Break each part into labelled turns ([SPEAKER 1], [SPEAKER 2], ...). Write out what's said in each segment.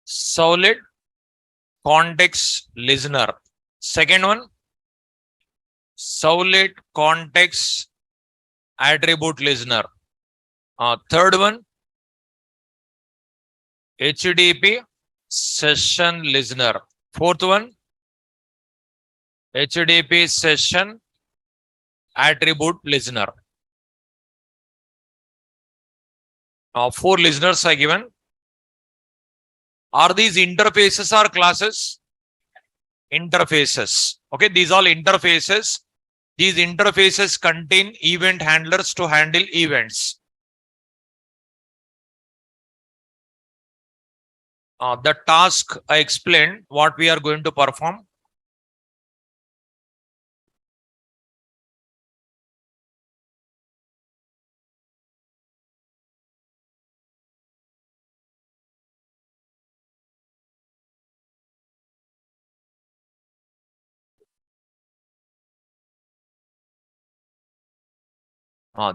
[SPEAKER 1] Servlet context listener. Second one, Servlet context attribute listener. Third one, HTTP session listener. Fourth one, HTTP session attribute listener. 4 listeners are given. Are these interfaces or classes? Interfaces. Okay, these all interfaces. These interfaces contain event handlers to handle events. The task I explained what we are going to perform.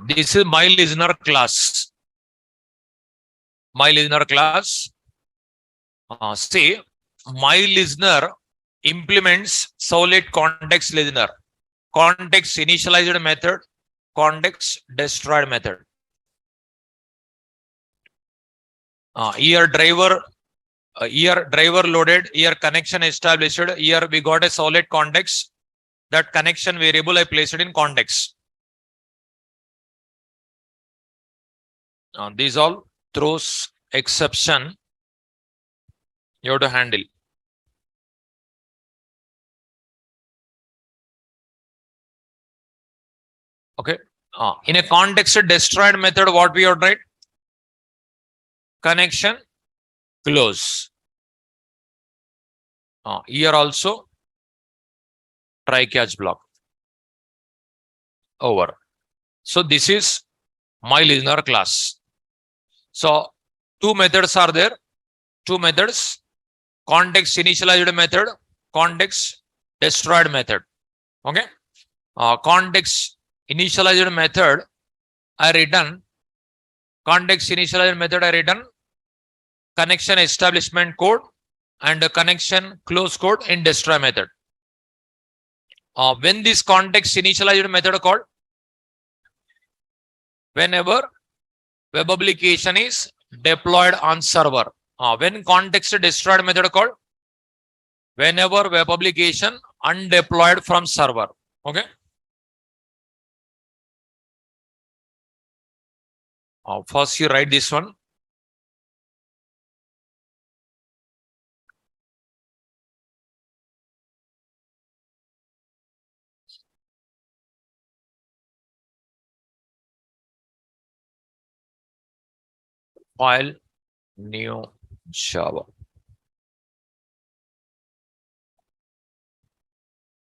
[SPEAKER 1] This is my listener class. My listener class. Say my listener implements Servlet context listener, context initialized method, context destroyed method. Here driver loaded, here connection established, here we got a Servlet context. That connection variable I placed it in context. These all throws exception you have to handle. Okay. In a context destroyed method, what we have tried? Connection close. Here also try catch block. Over. So this is my listener class. So 2 methods are there. 2 methods. Context initialized method, context destroyed method. Okay. Context initialized method I written. Context initialized method I written connection establishment code and connection close code in destroy method. When this context initialized method called? Whenever web application is deployed on server. When context destroyed method called? Whenever web application undeployed from server. Okay. First you write this one. File new Java.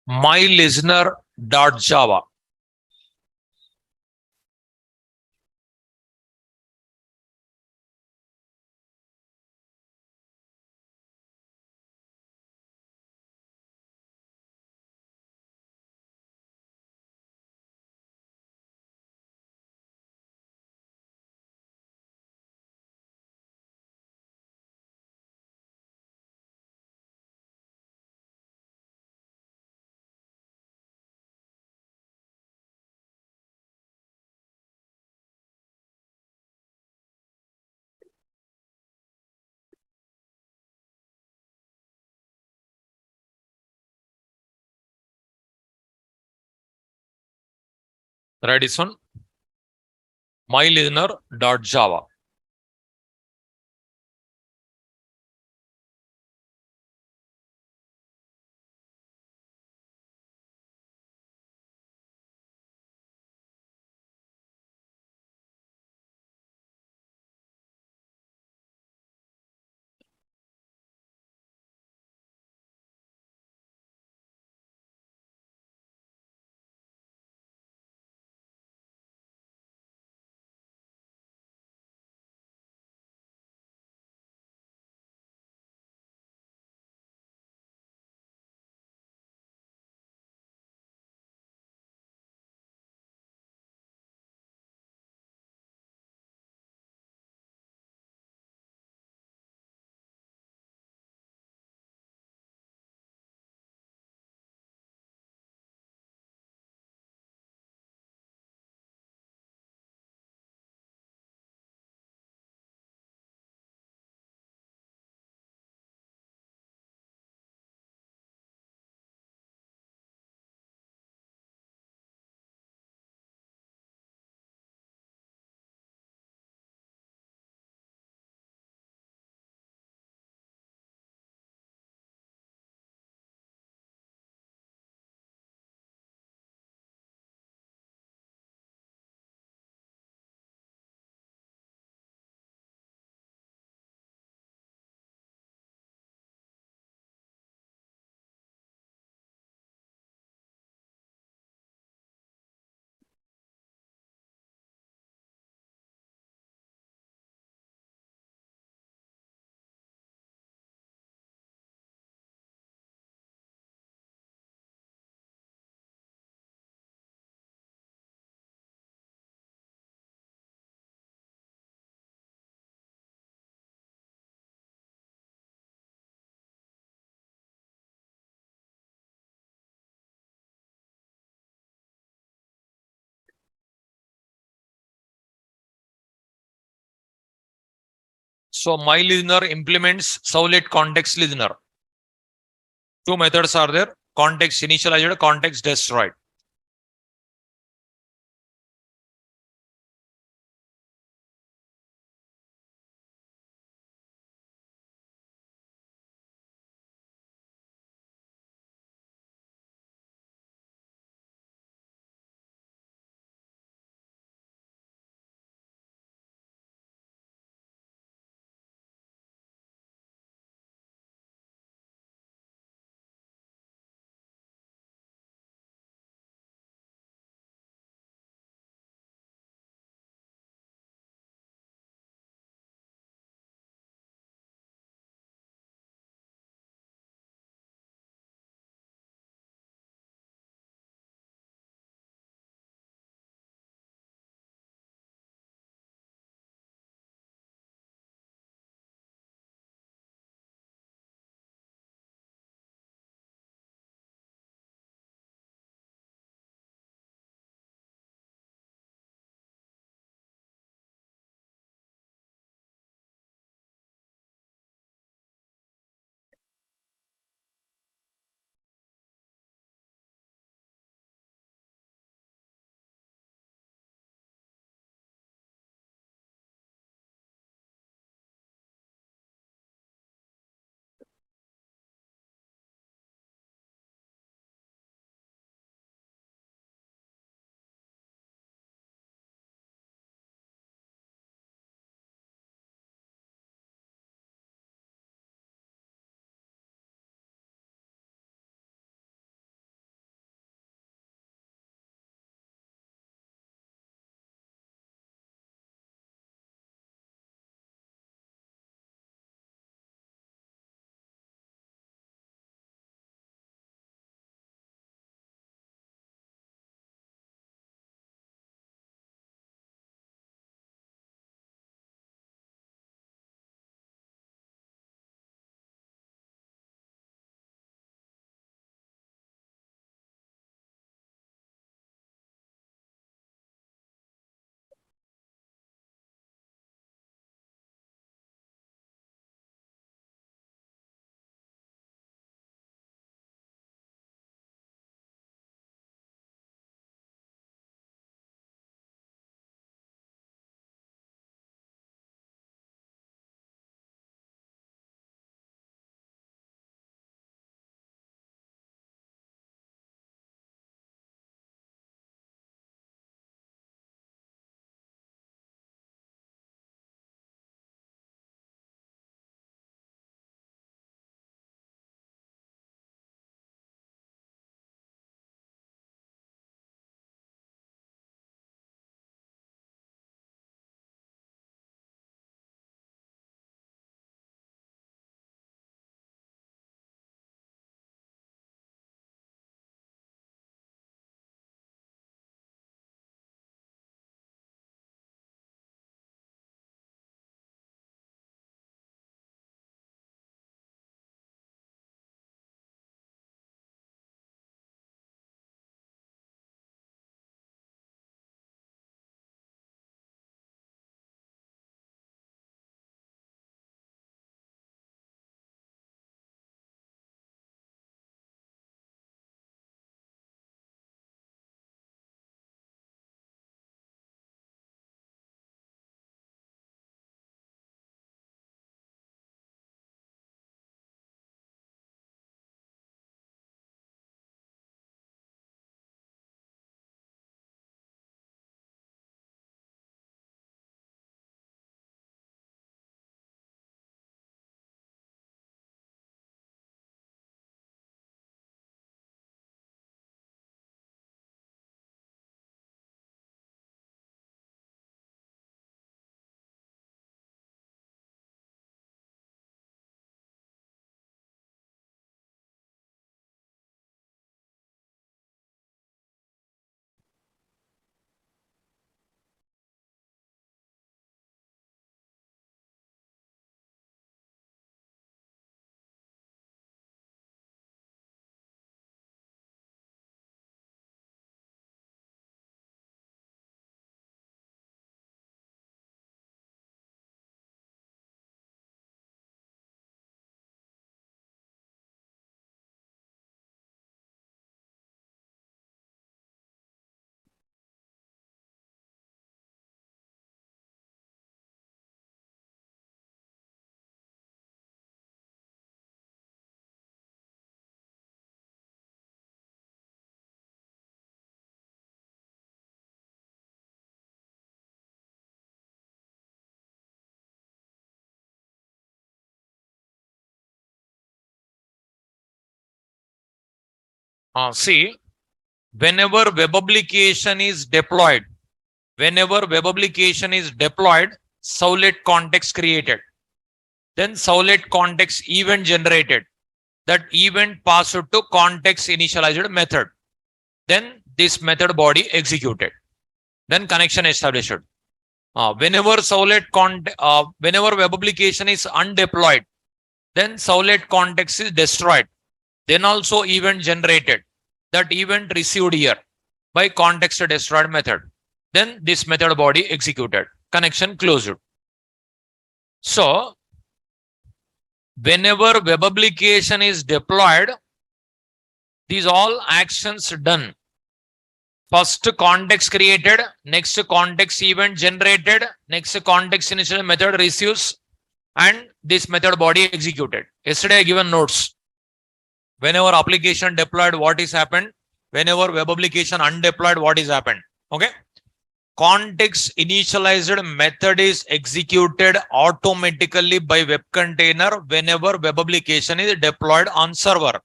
[SPEAKER 1] My listener.java. Write this one. My listener.java. So my listener implements Servlet context listener. Two methods are there: context initialized, context destroyed. See, whenever web application is deployed, Servlet context created. Then Servlet context event generated. That event passed to context initialized method. Then this method body executed. Then connection established. Whenever whenever web application is undeployed, then Servlet context is destroyed. Then also event generated. That event received here by context destroyed method. Then this method body executed. Connection closed. So whenever web application is deployed, these all actions done. First context created, next context event generated, next context initial method receives, and this method body executed. Yesterday I given notes. Whenever application deployed, what is happened? Whenever web application undeployed, what is happened? Okay. Context initialized method is executed automatically by web container whenever web application is deployed on server.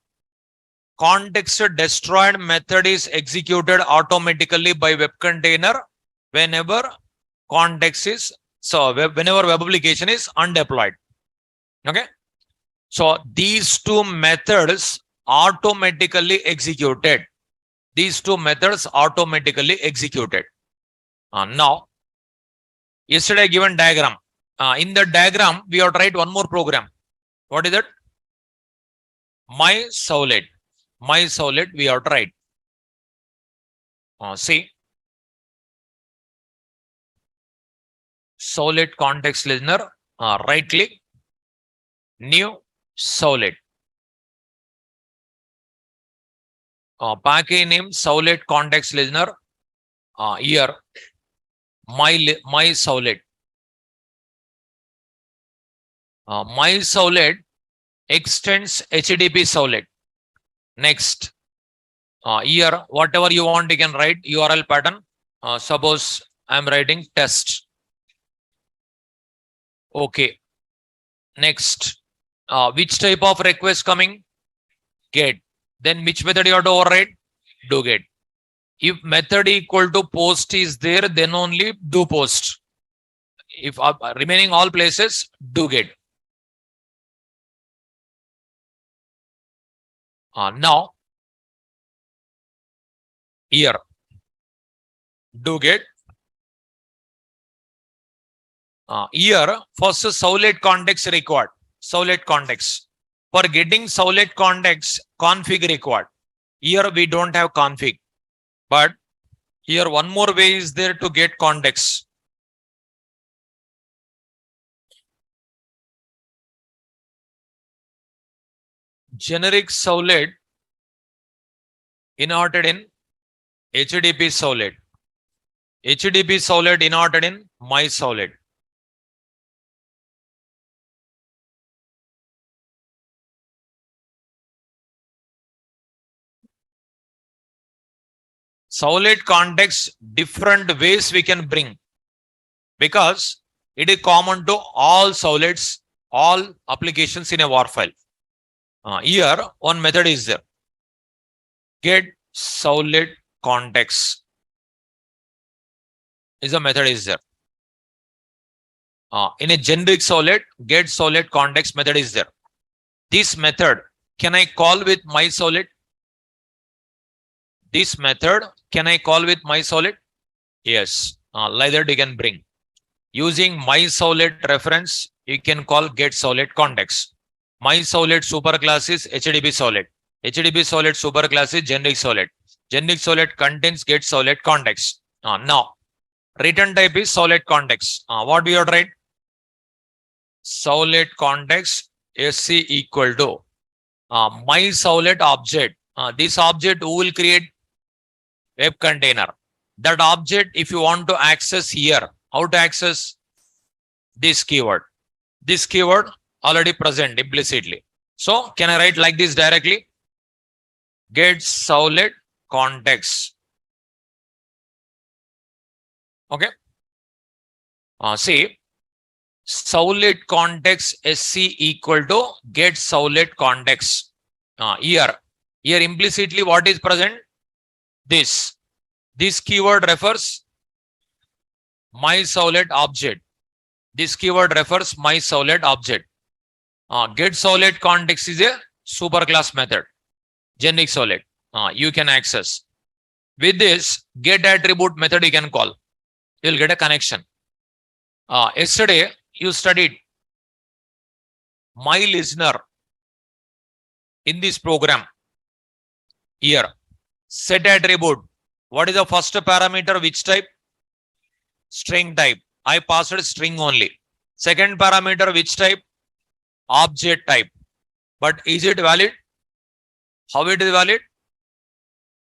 [SPEAKER 1] Context destroyed method is executed automatically by web container whenever whenever web application is undeployed. Okay. So these two methods automatically executed. Now, yesterday given diagram. In the diagram, we have tried one more program. What is it? My Servlet we have tried. See, Servlet context listener, right click, new Servlet. Package name Servlet context listener. Here, my Servlet. My Servlet extends HTTP Servlet. Next, here, whatever you want, you can write URL pattern. Suppose I'm writing test. Okay. Next, which type of request coming? Get. Then which method you have to override? Do get. If method equal to post is there, then only do post. If remaining all places, do get. Now, here, do get. Here, first Servlet context required. Servlet context. For getting Servlet context, config required. Here we don't have config. But here one more way is there to get context. Generic Servlet inherited in HTTP Servlet. HTTP Servlet inherited in my Servlet. Servlet context, different ways we can bring, because it is common to all servlets, all applications in a WAR file. Here, one method is there. Get Servlet context is a method is there. In a generic Servlet, get Servlet context method is there. This method, can I call with my Servlet? This method, can I call with my Servlet? Yes. Like that you can bring. Using my Servlet reference, you can call get Servlet context. My Servlet superclass is HTTP Servlet. HTTP Servlet superclass is generic Servlet. Generic Servlet contains get Servlet context. Now, return type is Servlet context. What we have tried? Servlet context SC equal to my Servlet object. This object who will create? Web container. That object, if you want to access here, how to access? This keyword. This keyword already present implicitly. So can I write like this directly? Get Servlet context. Okay. See, Servlet context SC equal to get Servlet context. Here Here implicitly what is present? This keyword refers my Servlet object. This keyword refers my Servlet object. Get Servlet context is a superclass method. Generic Servlet. You can access. With this get attribute method you can call. You'll get a connection. Yesterday you studied my listener in this program. Here set attribute. What is the first parameter? Which type? String type. I passed string only. Second parameter which type? Object type. But is it valid? How it is valid?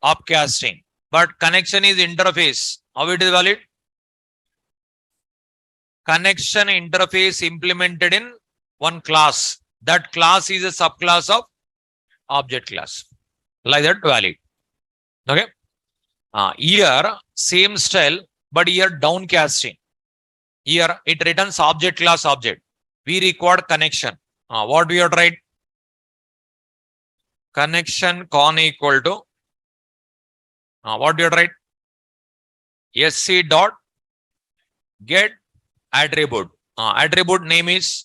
[SPEAKER 1] Upcasting. But connection is interface. How it is valid? Connection interface implemented in one class. That class is a subclass of object class. Like that valid. Okay. Here same style, but here downcasting. Here it returns object class object. We require connection. What we have tried? Connection con equal to what do you write? SC dot get attribute. Attribute name is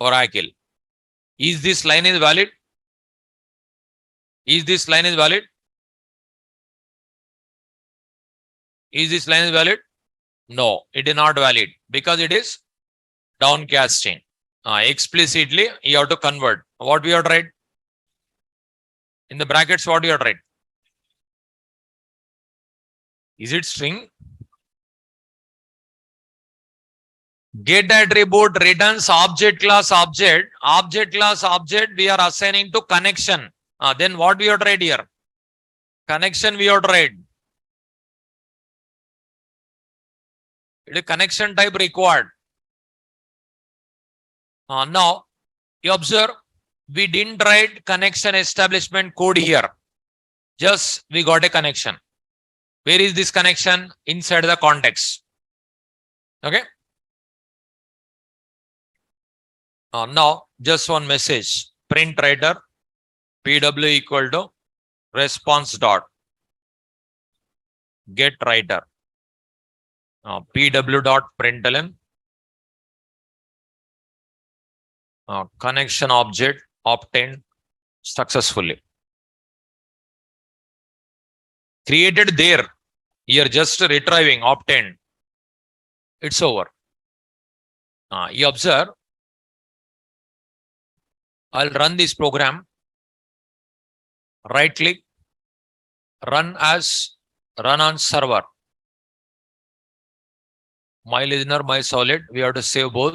[SPEAKER 1] Oracle. Is this line is valid? Is this line is valid? Is this line is valid? No, it is not valid because it is downcasting. Explicitly you have to convert. What we have tried? In the brackets, what you have tried? Is it string? Get attribute returns object class object. Object class object we are assigning to connection. Then what we have tried here? Connection we have tried. It is connection type required. Now you observe we didn't write connection establishment code here. Just we got a connection. Where is this connection? Inside the context. Okay. Now just one message. Print writer pw equal to response dot get writer. Pw dot println connection object obtained successfully. Created there. Here just retrieving obtained. It's over. You observe. I'll run this program. Right click. Run on server. My listener, my Servlet. We have to save both.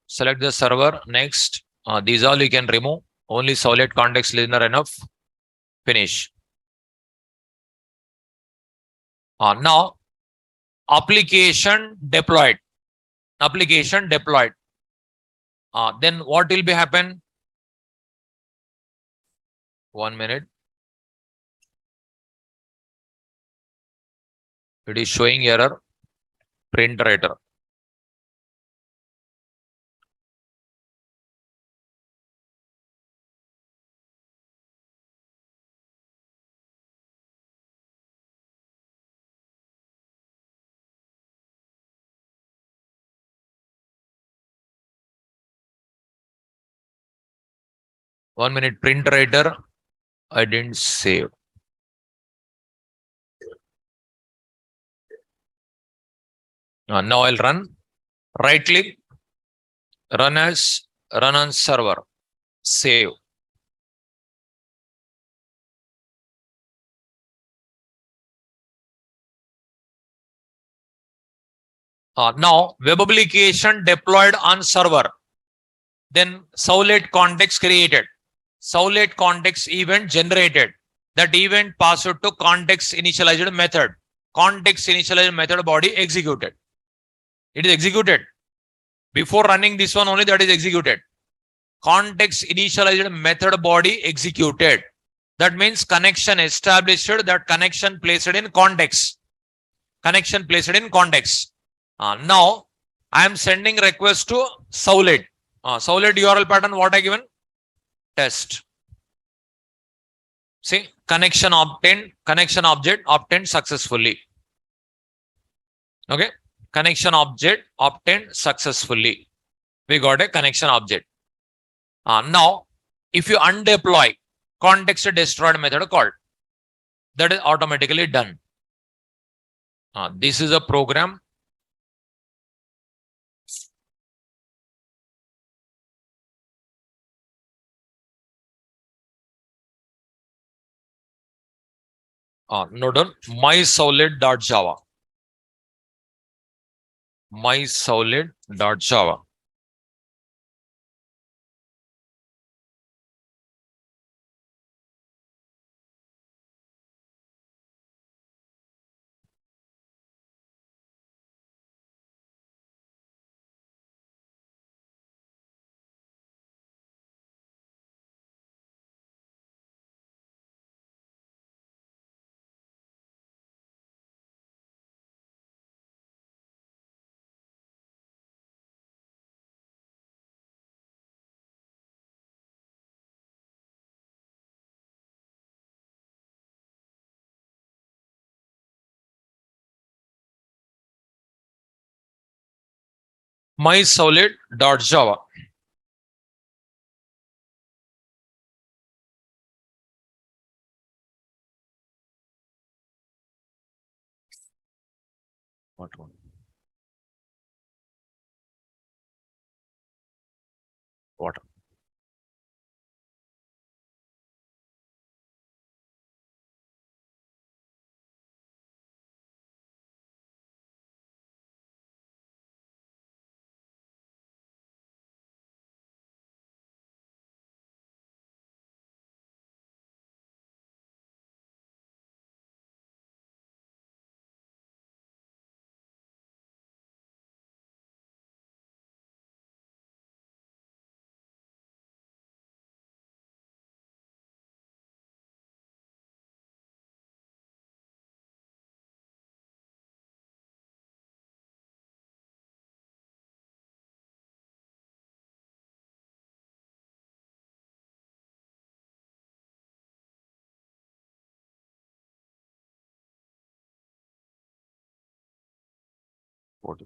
[SPEAKER 1] Select the server. Next. These all you can remove. Only Servlet context listener enough. Finish. Now, application deployed. Application deployed. Then what will be happen? 1 minute. It is showing error. Print writer. One minute, print writer. I didn't save. Now I'll run. Right click. Run on server. Save. Now web application deployed on server. Then Servlet context created. Servlet context event generated. That event passed to context initialized method. Context initialized method body executed. It is executed. Before running this one only that is executed. Context initialized method body executed. That means connection established, that connection placed in context. Connection placed in context. Now I am sending request to Servlet. Servlet URL pattern, what I given? Test. See, connection object obtained successfully. Okay, connection object obtained successfully. We got a connection object. Now, if you undeploy, context destroyed method called. That is automatically done. This is a program. Note down myServlet.java. myServlet.java. myServlet.java. What one? What? What?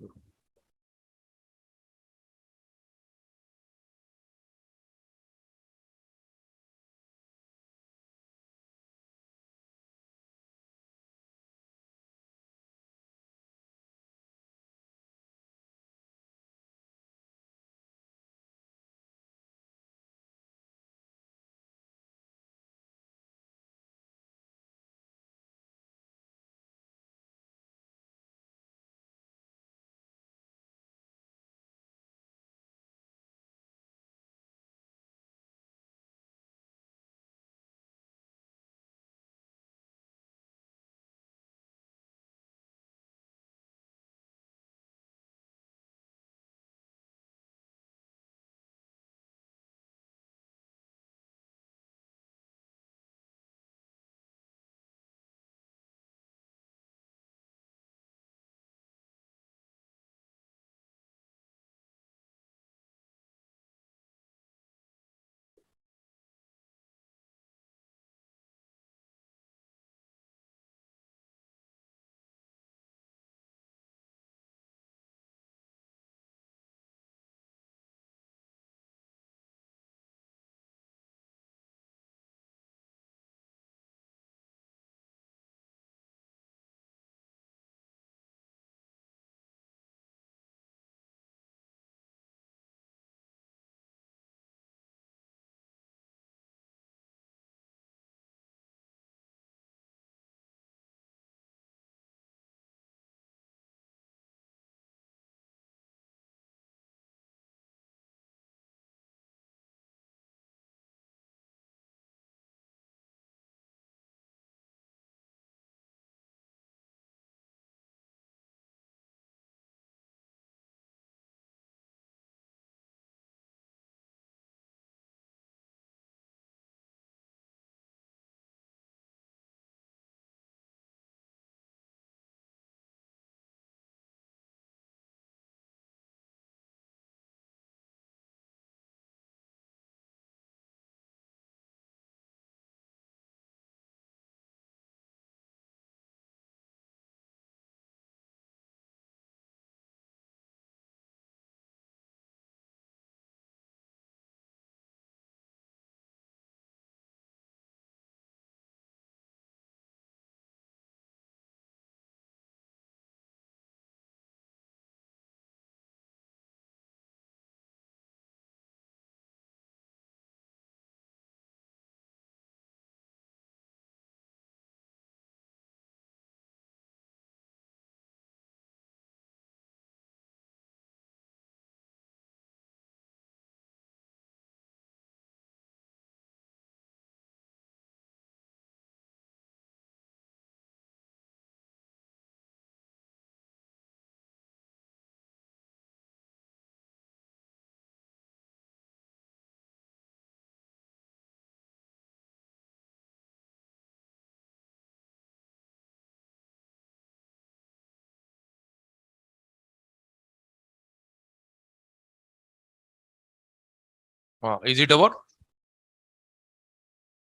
[SPEAKER 1] Is it over?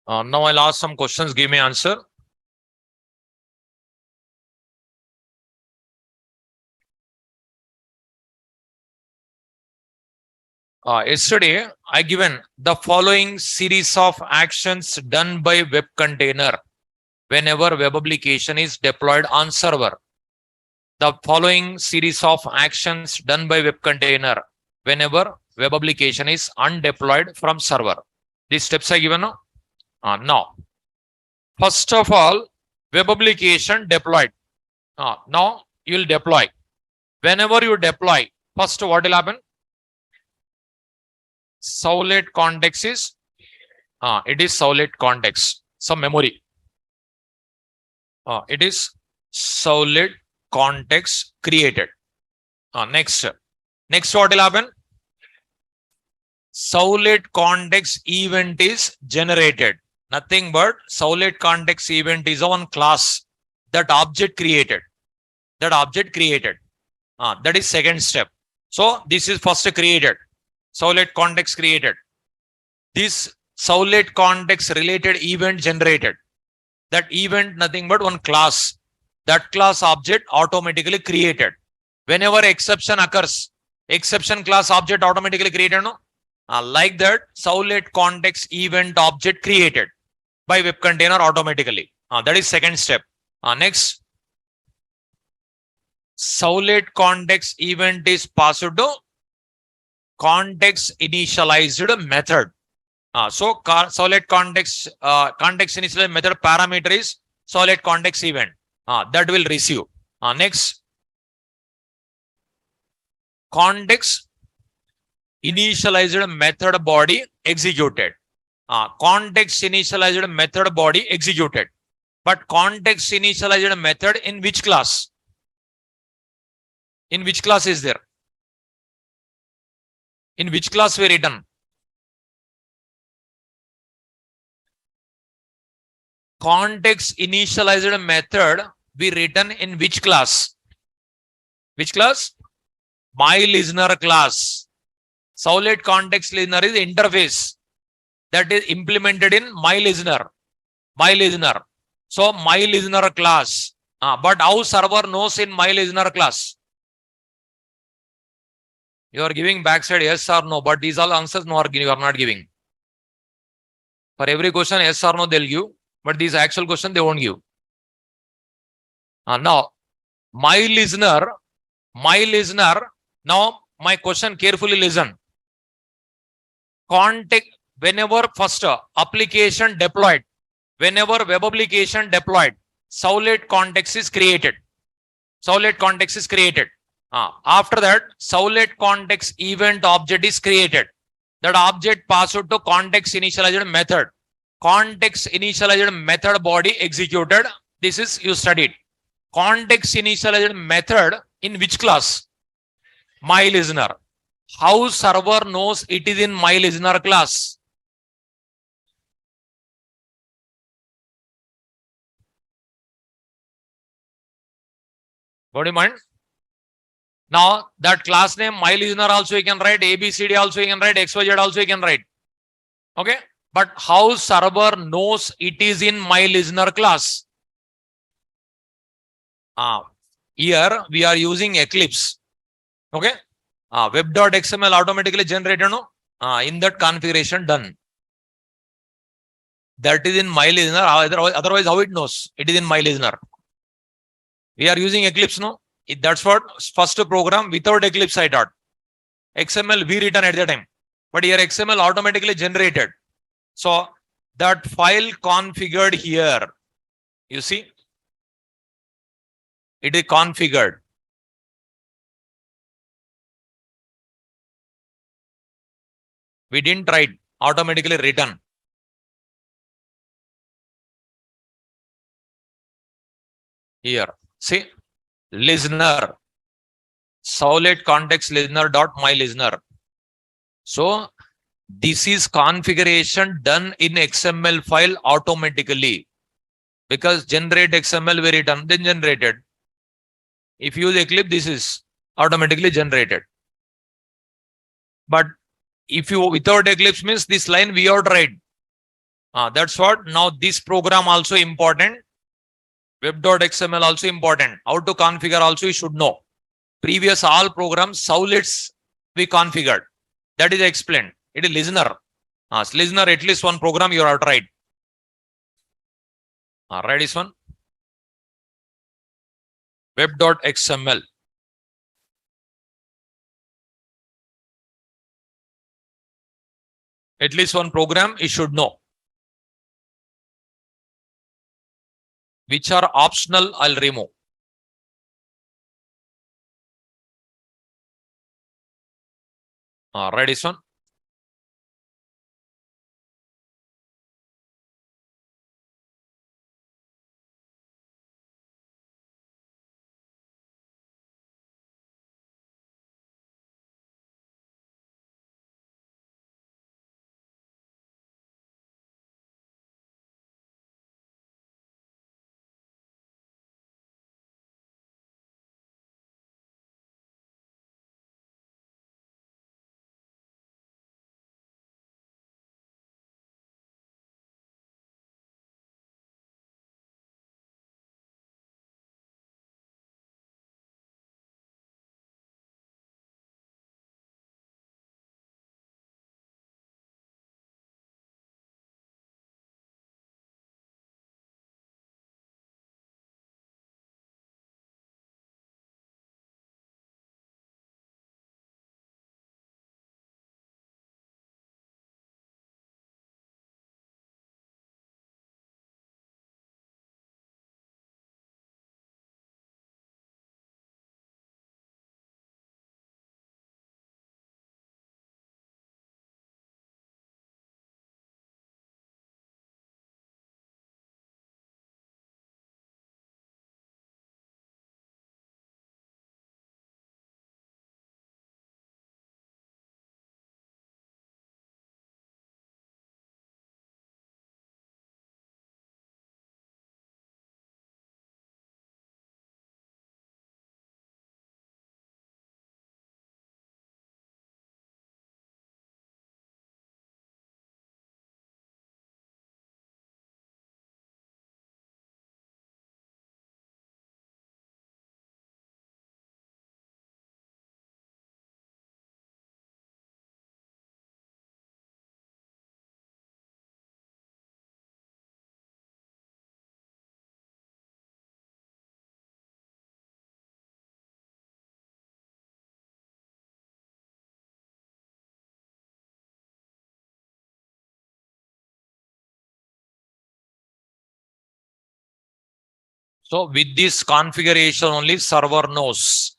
[SPEAKER 1] Now I'll ask some questions. Give me answer. Yesterday, I given the following series of actions done by web container whenever web application is deployed on server. The following series of actions done by web container whenever web application is undeployed from server. These steps are given now. Now, first of all, web application deployed. Now you will deploy. Whenever you deploy, first what will happen? Servlet context is, it is servlet context, some memory. It is servlet context created. Next what will happen? Servlet context event is generated. Nothing but servlet context event is one class that object created. That is second step. So this is first created. Servlet context created. This servlet context related event generated. That event nothing but one class. That class object automatically created. Whenever exception occurs, exception class object automatically created. No? Like that, servlet context event object created by web container automatically. That is second step. Next, servlet context event is passed to context initialized method. So servlet context initialized method parameter is servlet context event. That will receive. Next, context initialized method body executed. Context initialized method body executed. But context initialized method in which class? In which class is there? In which class we written? Context initialized method we written in which class? Which class? My listener class. Servlet context listener is interface that is implemented in my listener. So my listener class. But how server knows in my listener class? You are giving backside yes or no, but these all answers no, you are not giving. For every question, yes or no, they'll give, but these actual question they won't give. Now, my listener. Now, my question carefully listen. Context, whenever first application deployed, whenever web application deployed, servlet context is created. After that, servlet context event object is created. That object passed to context initialized method. Context initialized method body executed. This is you studied. Context initialized method in which class? My listener. How server knows it is in my listener class? What do you mind? Now that class name, my listener also you can write, ABCD also you can write, XYZ also you can write. Okay. But how server knows it is in my listener class? Here we are using Eclipse. Okay. Web.xml automatically generated, no? In that configuration done. That is in my listener. Otherwise, how it knows it is in my listener? We are using Eclipse, no? That's what first program without Eclipse I taught. XML we written at the time. But here XML automatically generated. So that file configured here. You see? It is configured. We didn't write, automatically written. Here, see, listener, servlet context listener dot my listener. So this is configuration done in XML file automatically because generate XML we written, then generated. If you use Eclipse, this is automatically generated. But If you without Eclipse means this line we have to write. That's what. Now this program also important. Web.xml also important. How to configure also you should know. Previous all programs, Servlets we configured. That is explained. It is listener. Listener, at least one program you have tried. Write this one. Web.xml. At least one program you should know. Which are optional, I'll remove. Write this one. So with this configuration only server knows.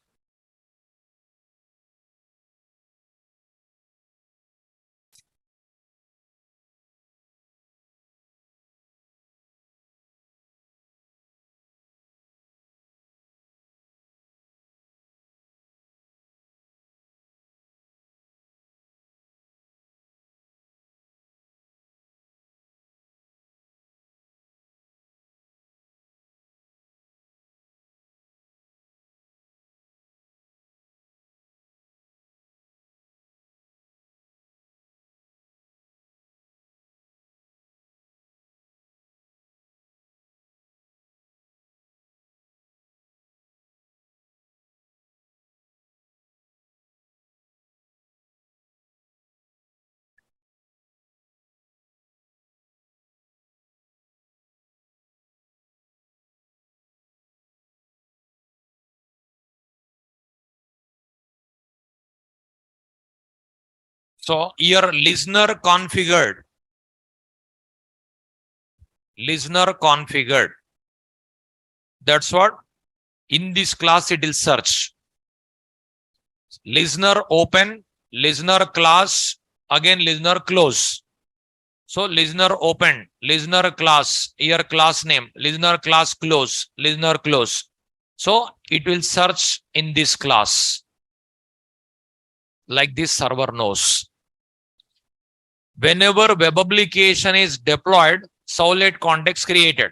[SPEAKER 1] So here listener configured. Listener configured. That's what in this class it will search. Listener open, listener class, again listener close. So listener open, listener class, here class name, listener class close, listener close. So it will search in this class. Like this server knows. Whenever web application is deployed, Servlet context created.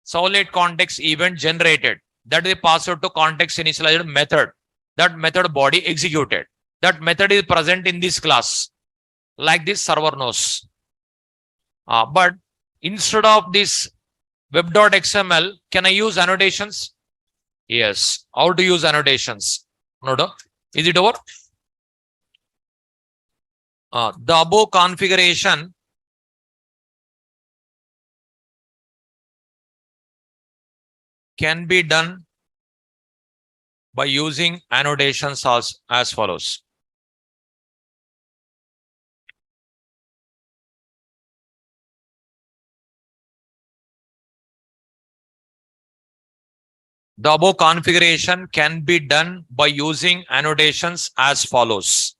[SPEAKER 1] Servlet context event generated. That is password to context initialized method. That method body executed. That method is present in this class. like this server knows. But instead of this web.xml, can I use annotations? Yes. How to use annotations? Nodo. Is it over? The above configuration can be done by using annotations as follows. The above configuration can be done by using annotations as follows.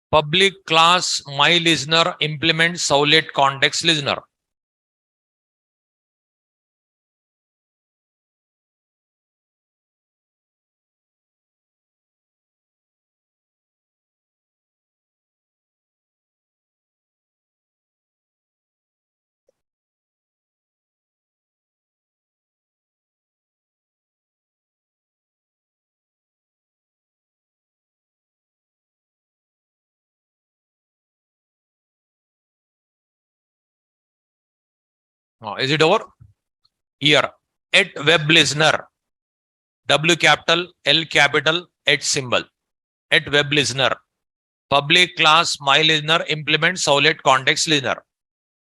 [SPEAKER 1] Public class my listener implements Servlet context listener. Is it over? Here, at web listener, W capital, L capital, at symbol. At web listener, public class my listener implements Servlet context listener.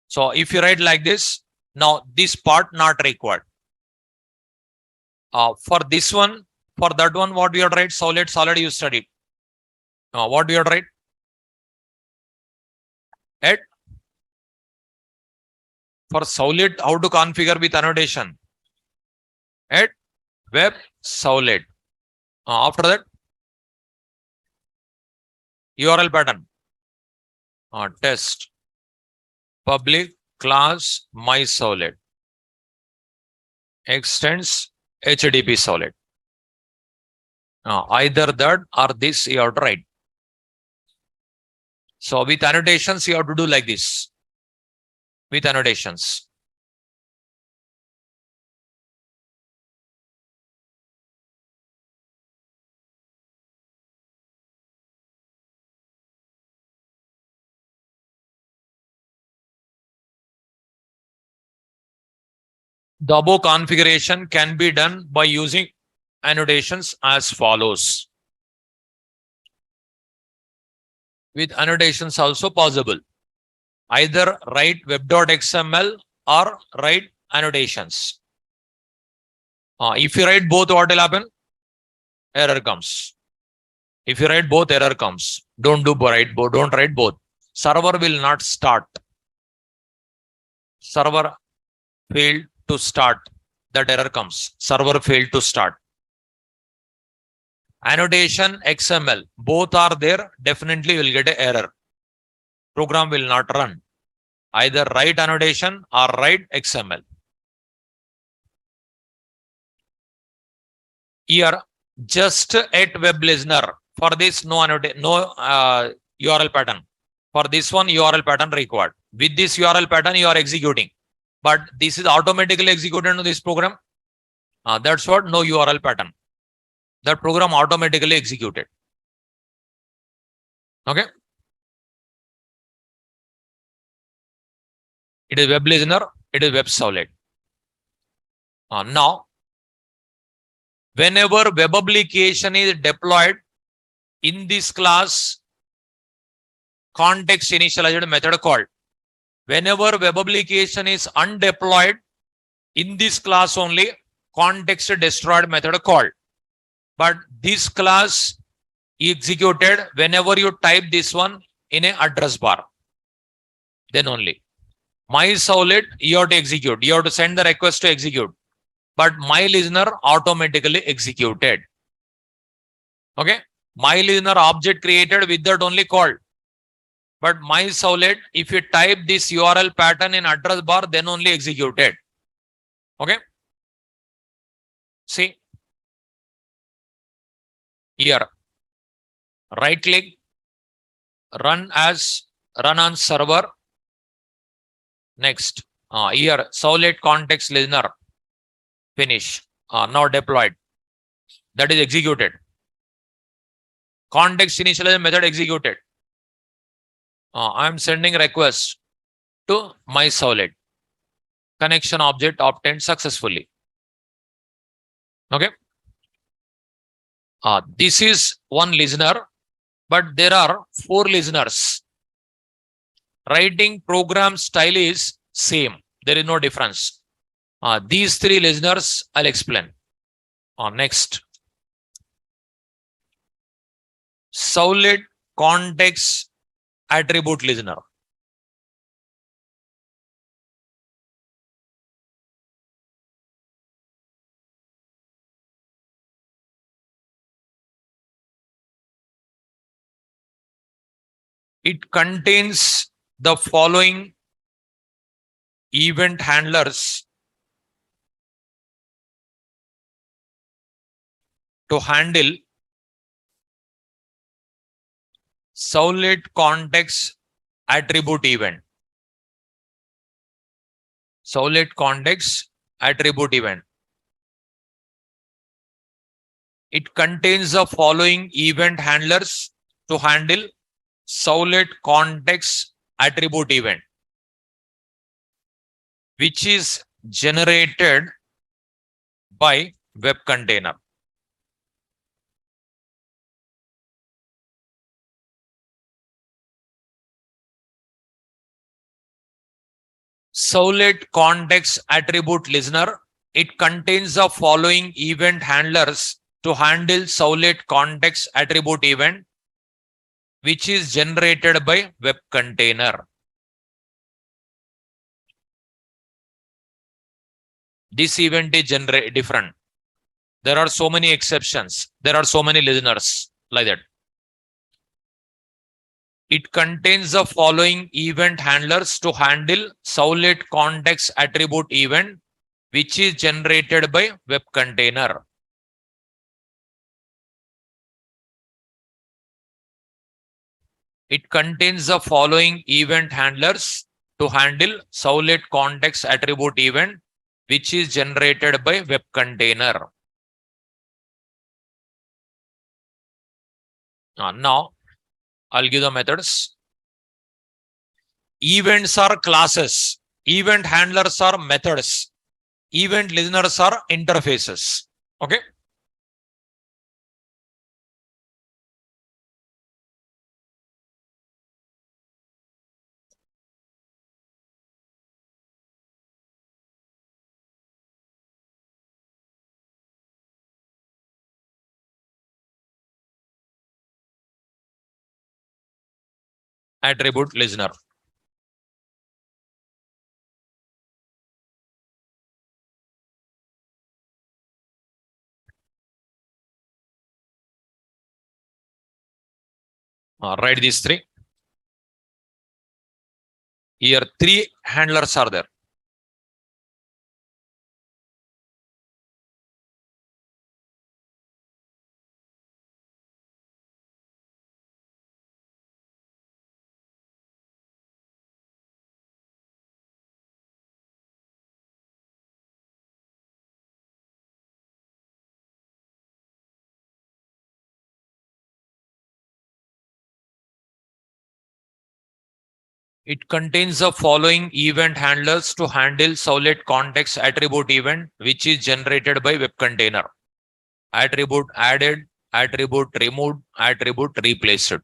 [SPEAKER 1] So if you write like this, now this part not required. For this one, for that one, what we have write? Servlet already you studied. What we have write? At for Servlet, how to configure with annotation? At web Servlet. After that, URL pattern. Test public class my Servlet extends HTTP Servlet. Either that or this you have to write. So with annotations, you have to do like this. With annotations. The above configuration can be done by using annotations as follows. With annotations also possible. Either write web.xml or write annotations. If you write both, what will happen? Error comes. If you write both, error comes. Don't write both. Don't write both. Server will not start. Server failed to start. That error comes. Server failed to start. Annotation XML. Both are there. Definitely will get an error. Program will not run. Either write annotation or write XML. Here, just at web listener. For this, no URL pattern. For this one, URL pattern required. With this URL pattern, you are executing. But this is automatically executed in this program. That's what, no URL pattern. That program automatically executed. Okay. It is web listener. It is web Servlet. Now, whenever web application is deployed in this class, context initialized method called. Whenever web application is undeployed in this class only, context destroyed method called. But this class executed whenever you type this one in an address bar. Then only. My Servlet, you have to execute. You have to send the request to execute. But my listener automatically executed. Okay. My listener object created with that only called. But my Servlet, if you type this URL pattern in address bar, then only executed. Okay. See here, right click, run on server. Next, here Servlet context listener, finish. Now deployed. That is executed. Context initialization method executed. I am sending request to my Servlet. Connection object obtained successfully. Okay. This is one listener, but there are 4 listeners. Writing program style is same. There is no difference. These 3 listeners I'll explain. Next. Servlet context attribute listener. It contains the following event handlers to handle Servlet context attribute event. Servlet context attribute event. It contains the following event handlers to handle Servlet context attribute event, which is generated by web container. Servlet context attribute listener. It contains the following event handlers to handle Servlet context attribute event, which is generated by web container. This event is different. There are so many exceptions. There are so many listeners like that. It contains the following event handlers to handle Servlet context attribute event, which is generated by web container. It contains the following event handlers to handle Servlet context attribute event, which is generated by web container. Now, I'll give the methods. Events are classes. Event handlers are methods. Event listeners are interfaces. Okay. Attribute listener. Write these 3. Here 3 handlers are there. It contains the following event handlers to handle Servlet context attribute event, which is generated by web container. Attribute added, attribute removed, attribute replaced.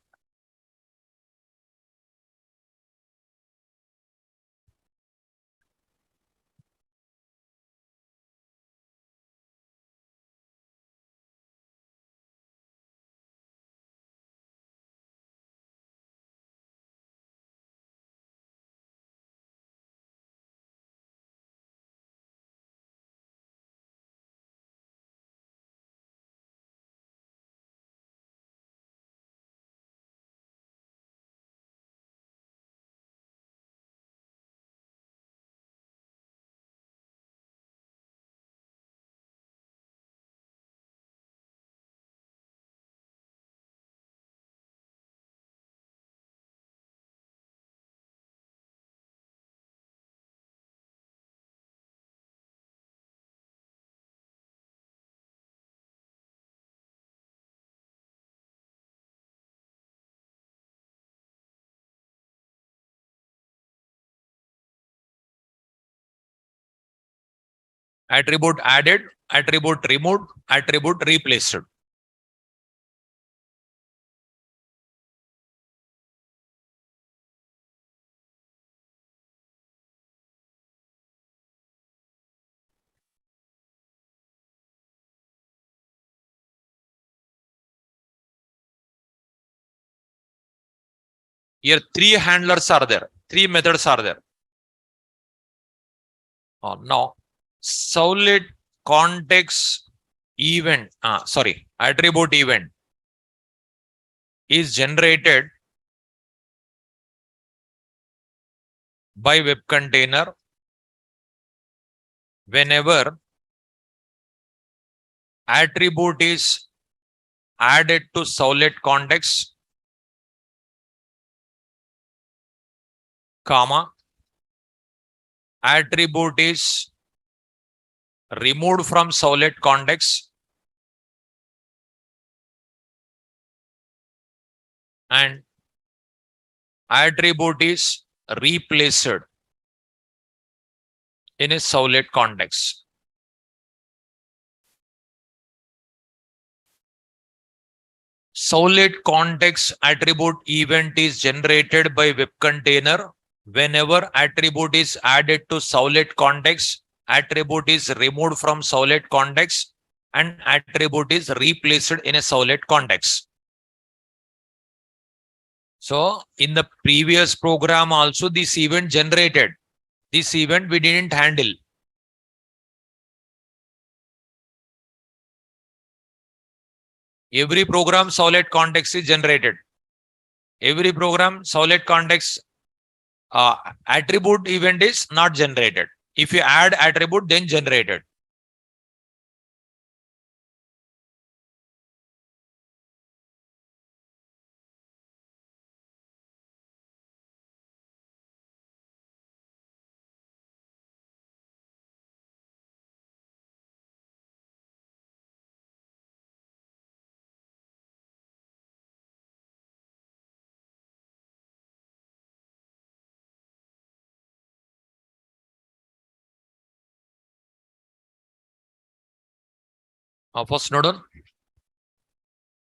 [SPEAKER 1] attribute added, attribute removed, attribute replaced. Here three handlers are there, three methods are there. Now, Servlet context event, attribute event is generated by web container whenever attribute is added to Servlet context, comma, attribute is removed from Servlet context, and attribute is replaced in a Servlet context. Servlet context attribute event is generated by web container whenever attribute is added to Servlet context, attribute is removed from Servlet context, and attribute is replaced in a Servlet context. So in the previous program also this event generated. This event we didn't handle. Every program Servlet context is generated. Every program Servlet context attribute event is not generated. If you add attribute, then generated. First note on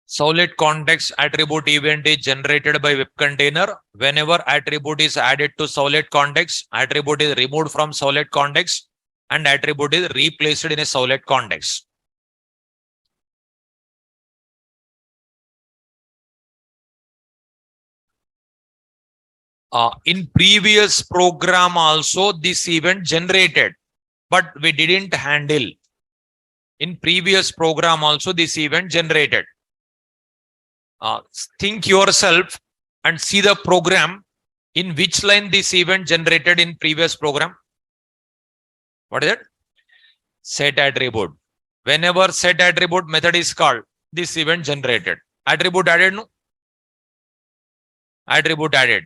[SPEAKER 1] Servlet context attribute event is generated by web container whenever attribute is added to Servlet context, attribute is removed from Servlet context, and attribute is replaced in a Servlet context. In previous program also this event generated, but we didn't handle. In previous program also this event generated. Think yourself and see the program in which line this event generated in previous program. What is it? Set attribute. Whenever set attribute method is called, this event generated. Attribute added, no? Attribute added.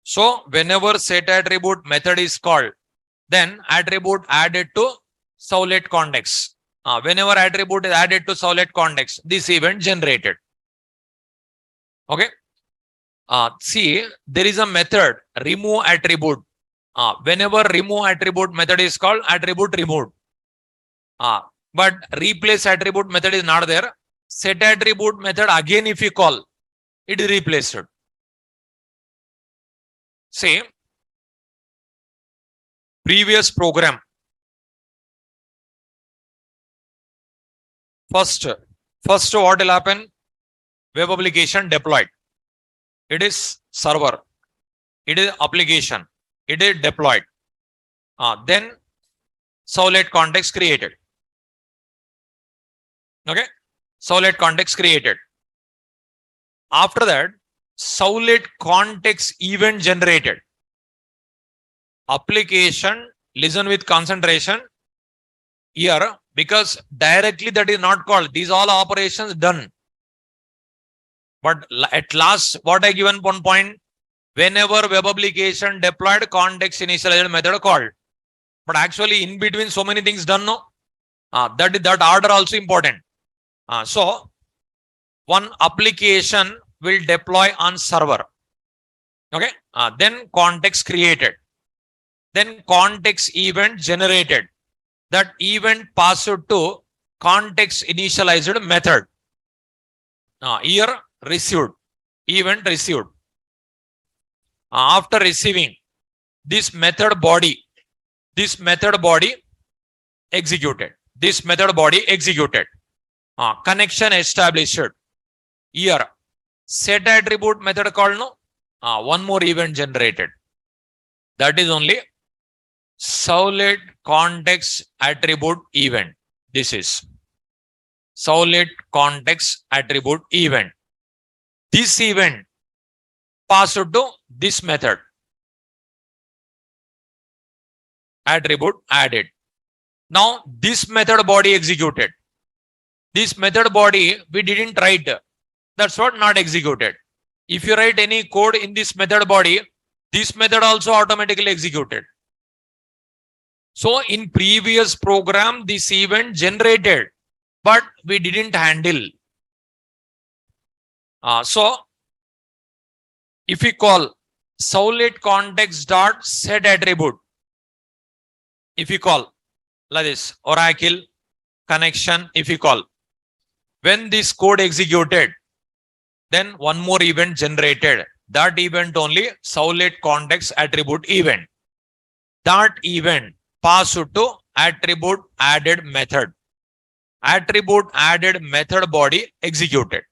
[SPEAKER 1] So whenever set attribute method is called, then attribute added to Servlet context. Whenever attribute is added to Servlet context, this event generated. Okay. See, there is a method remove attribute. Whenever remove attribute method is called, attribute removed. But replace attribute method is not there. Set attribute method again if you call, it is replaced. Say previous program. First what will happen? Web application deployed. It is server. It is application. It is deployed. Then Servlet context created. Okay. Servlet context created. After that, Servlet context event generated. Application, listen with concentration here, because directly that is not called. These all operations done. But at last, what I given one point, whenever web application deployed, context initialized method called. But actually in between so many things done, no? That order also important. So one application will deploy on server. Okay. Then context created. Then context event generated. that event passed to context initialized method. Here received, event received. After receiving, this method body executed. This method body executed. Connection established. Here set attribute method called no. One more event generated. That is only Servlet context attribute event. This is Servlet context attribute event. This event passed to this method. Attribute added. Now this method body executed. This method body we didn't write. That's what not executed. If you write any code in this method body, this method also automatically executed. So in previous program, this event generated, but we didn't handle. So if we call Servlet context dot set attribute, if we call like this, Oracle connection, if we call, when this code executed, then one more event generated. That event only Servlet context attribute event. That event passed to attribute added method. Attribute added method body executed.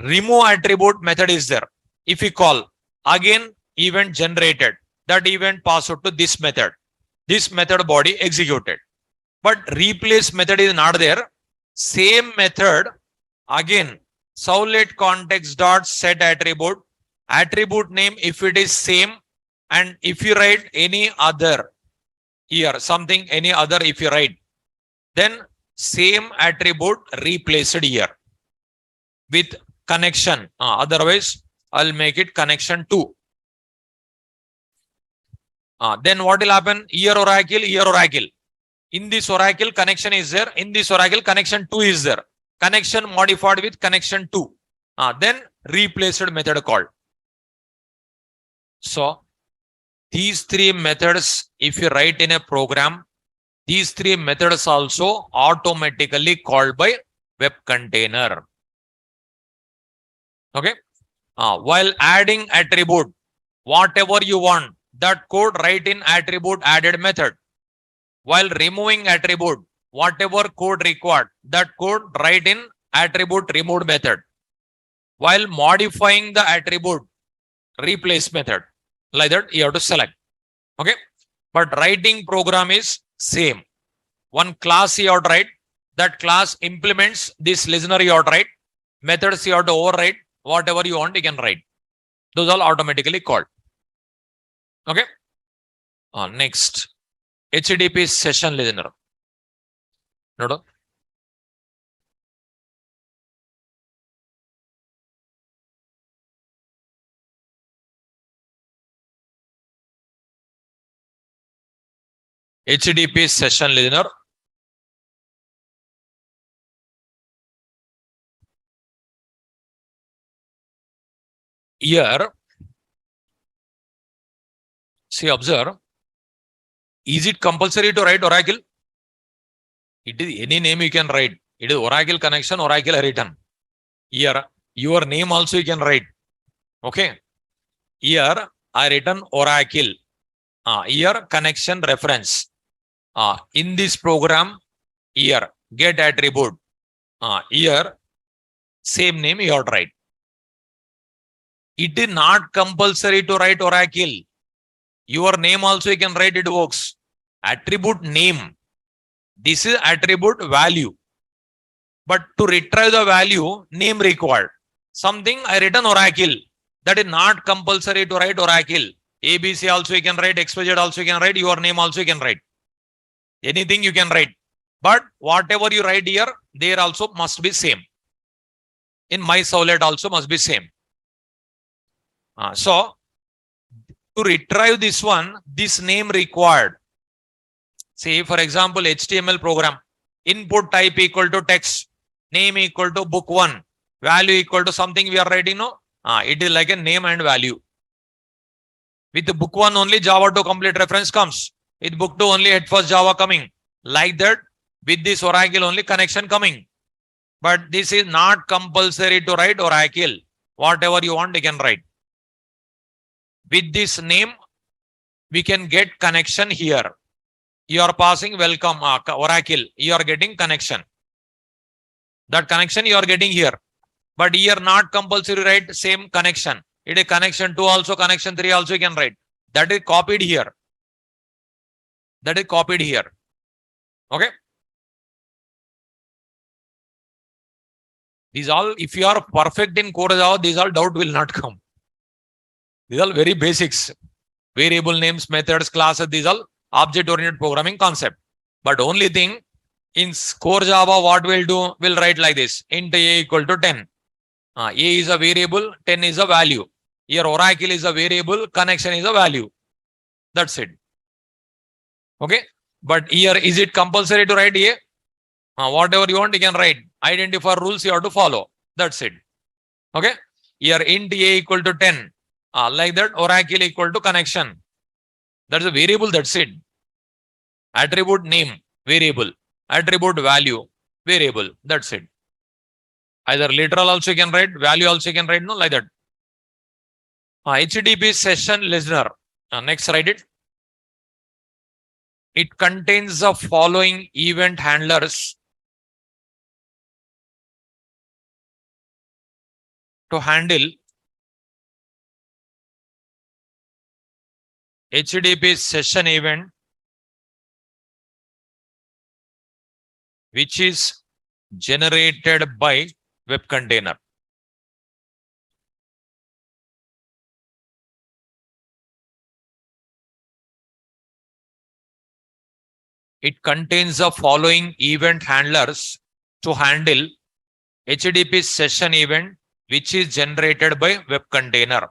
[SPEAKER 1] Remove attribute method is there. If we call, again event generated. That event passed to this method. This method body executed. But replace method is not there. Same method again. Servlet context dot set attribute. Attribute name if it is same, and if you write any other here, something any other if you write, then same attribute replaced here with connection. Otherwise, I'll make it connection 2. Then what will happen? Here Oracle. In this Oracle connection is there. In this Oracle connection 2 is there. Connection modified with connection 2. Then replaced method called. So these 3 methods, if you write in a program, these 3 methods also automatically called by web container. Okay. While adding attribute, whatever you want, that code write in attribute added method. While removing attribute, whatever code required, that code write in attribute removed method. While modifying the attribute, replace method. Like that, you have to select. Okay. But writing program is same. One class you have to write. That class implements this listener you have to write. Methods you have to override. Whatever you want, you can write. Those are automatically called. Okay. Next. HTTP session listener. Note. HTTP session listener. Here, see, observe. Is it compulsory to write Oracle? It is any name you can write. It is Oracle connection, Oracle written. Here, your name also you can write. Okay. Here, I written Oracle. Here, connection reference. In this program, here, get attribute. Here, same name you have to write. It is not compulsory to write Oracle. Your name also you can write, it works. Attribute name. This is attribute value. But to retrieve the value, name required. Something I written Oracle. That is not compulsory to write Oracle. ABC also you can write, XYZ also you can write, your name also you can write. Anything you can write. But whatever you write here, there also must be same. In my Servlet also must be same. So, to retrieve this one, this name required. Say, for example, HTML program. Input type equal to text. Name equal to book 1. Value equal to something we are writing. No? It is like a name and value. With the book 1 only, Java to complete reference comes. With book 2 only head first Java coming. Like that, with this Oracle only connection coming. But this is not compulsory to write Oracle. Whatever you want, you can write. With this name, we can get connection here. You are passing welcome Oracle. You are getting connection. That connection you are getting here. But here not compulsory write same connection. It is connection 2 also, connection 3 also you can write. That is copied here. That is copied here. Okay. These all, if you are perfect in core Java, these all doubt will not come. These are very basics. Variable names, methods, classes, these all object-oriented programming concept. But only thing, in core Java, what we'll do, we'll write like this. Int a equal to 10. A is a variable, 10 is a value. Here Oracle is a variable, connection is a value. That's it. Okay. But here, is it compulsory to write A? Whatever you want, you can write. Identify rules you have to follow. That's it. Okay. Here int a equal to 10. Like that, Oracle equal to connection. That's a variable. That's it. Attribute name, variable. Attribute value, variable. That's it. Either literal also you can write, value also you can write, no, like that. HTTP session listener. Next, write it. It contains the following event handlers to handle HTTP session event which is generated by web container. It contains the following event handlers to handle HTTP session event which is generated by web container.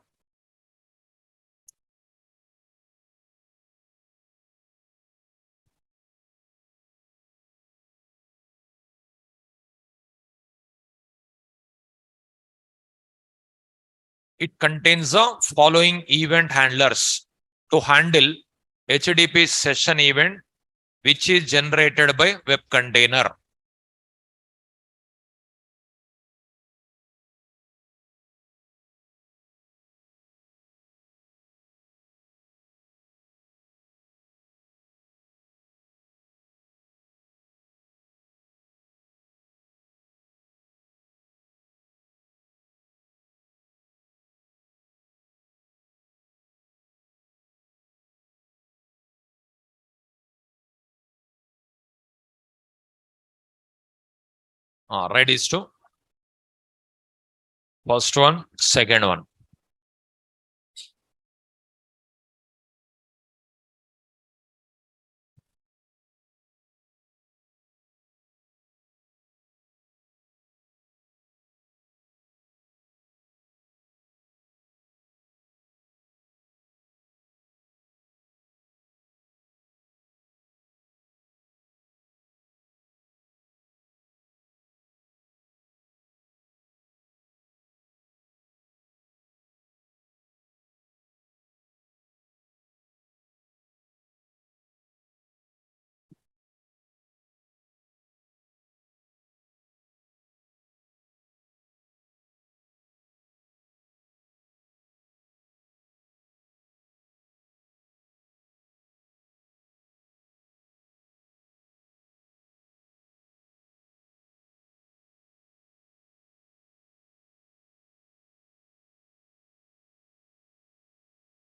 [SPEAKER 1] It contains the following event handlers to handle HTTP session event which is generated by web container. Right is to first one, second one.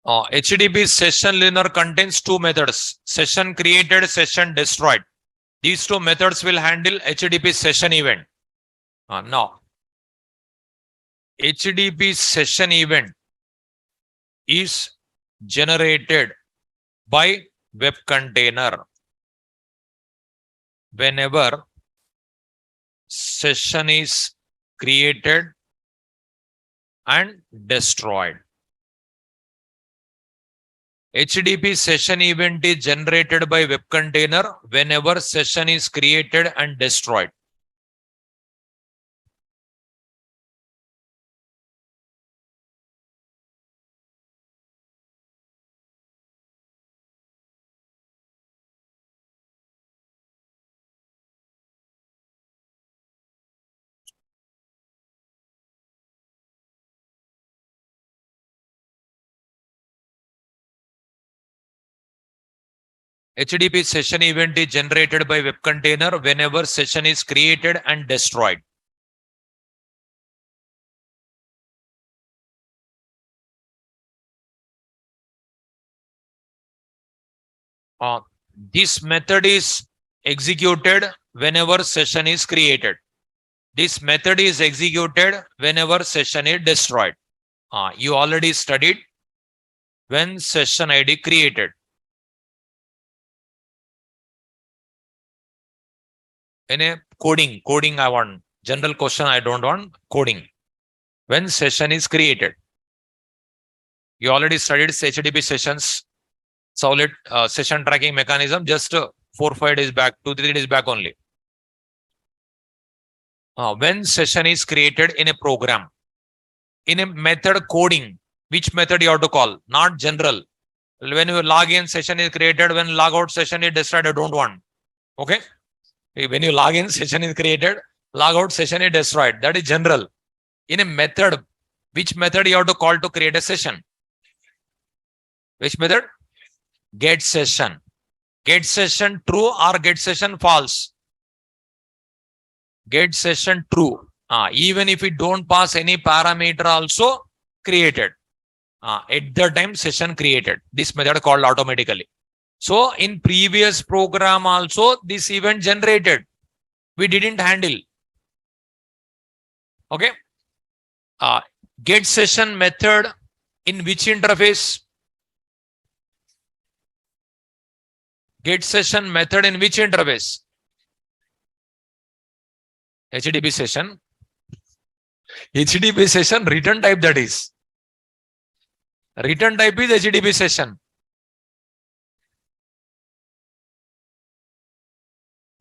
[SPEAKER 1] HTTP session listener contains two methods: session created, session destroyed. These two methods will handle HTTP session event. Now, HTTP session event is generated by web container whenever session is created and destroyed. HTTP session event is generated by web container whenever session is created and destroyed. HTTP session event is generated by web container whenever session is created and destroyed. This method is executed whenever session is created. This method is executed whenever session is destroyed. You already studied when session ID created. In a coding I want. General question I don't want. Coding. When session is created. You already studied HTTP sessions, Servlet session tracking mechanism just 4-5 days back, 2-3 days back only. When session is created in a program, in a method coding, which method you have to call? Not general. When you log in, session is created. When log out, session is destroyed. I don't want. Okay. When you log in, session is created. Log out, session is destroyed. That is general. In a method, which method you have to call to create a session? Which method? Get session. Get session true or get session false? Get session true. Even if we don't pass any parameter also created. At the time session created. This method called automatically. So in previous program also this event generated. We didn't handle. Okay. Get session method in which interface? Get session method in which interface? HTTP session. HTTP session return type, that is. Return type is HTTP session.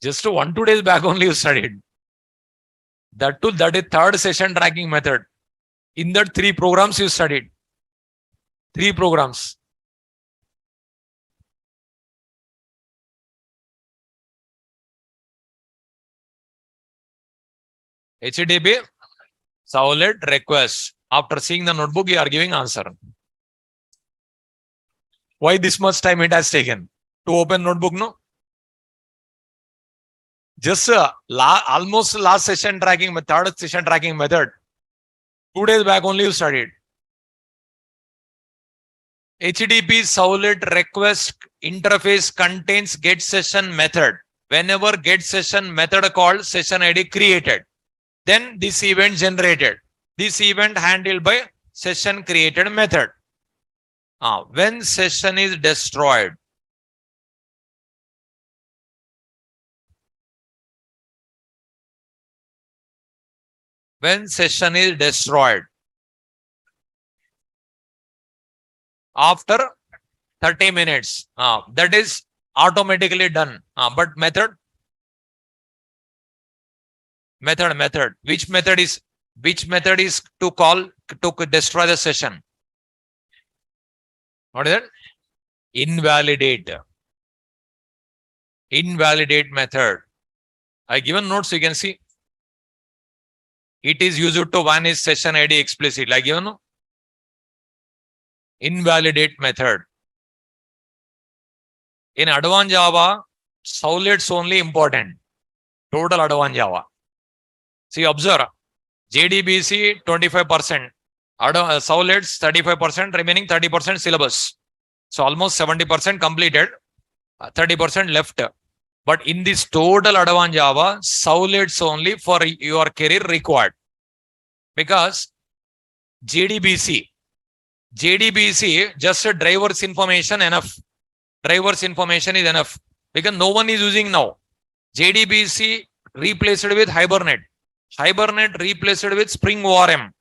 [SPEAKER 1] Just 1-2 days back only you studied. That too, that is third session tracking method. In that 3 programs you studied. 3 programs. HTTP Servlet request. After seeing the notebook, you are giving answer. Why this much time it has taken to open notebook? No. Just almost last session tracking method, third session tracking method. 2 days back only you studied. HTTP Servlet request interface contains get session method. Whenever get session method called, session ID created. Then this event generated. This event handled by session created method. When session is destroyed. When session is destroyed. After 30 minutes. That is automatically done. But method? Method. Which method is to call to destroy the session? What is that? Invalidate. Invalidate method. I given notes, you can see. It is used to vanish session ID explicit. Like given no? Invalidate method. In advanced Java, Servlet's only important. Total advanced Java. See, observe. JDBC 25%. Servlet's 35%, remaining 30% syllabus. So almost 70% completed, 30% left. But in this total advanced Java, Servlet's only for your career required. Because JDBC just a driver's information enough. Driver's information is enough. Because no one is using now. JDBC replaced with Hibernate. Hibernate replaced with Spring ORM.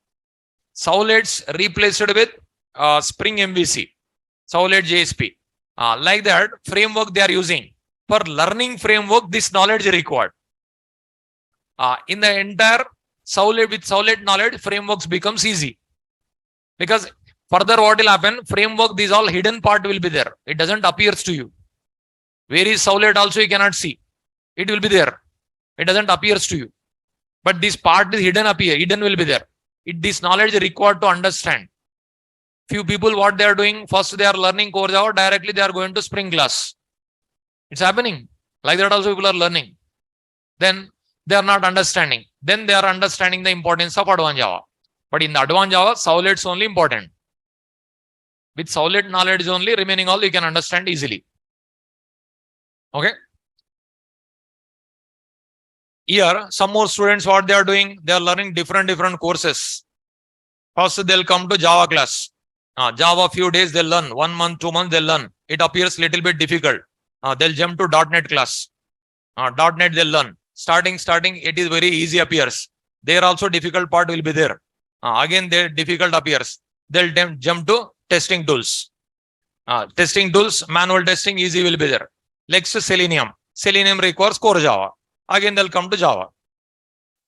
[SPEAKER 1] Servlet's replaced with Spring MVC. Servlet JSP. Like that, framework they are using. For learning framework, this knowledge is required. In the entire Servlet, with Servlet knowledge, frameworks becomes easy. Because further what will happen, framework, these all hidden part will be there. It doesn't appear to you. Where is Servlet also you cannot see. It will be there. It doesn't appear to you. But this part is hidden will be there. This knowledge is required to understand. Few people what they are doing, first they are learning core Java, directly they are going to Spring class. It's happening. Like that also people are learning. Then they are not understanding. Then they are understanding the importance of advanced Java. But in the advanced Java, Servlet's only important. With Servlet knowledge only, remaining all you can understand easily. Okay. Here, some more students, what they are doing, they are learning different courses. First, they'll come to Java class. Java, few days they'll learn. 1 month, 2 months they'll learn. It appears little bit difficult. They'll jump to .NET class. .NET they'll learn. Starting, it is very easy appears. There also difficult part will be there. Again, there difficult appears. They'll jump to testing tools. Testing tools, manual testing easy will be there. Next, Selenium. Selenium requires core Java. Again, they'll come to Java.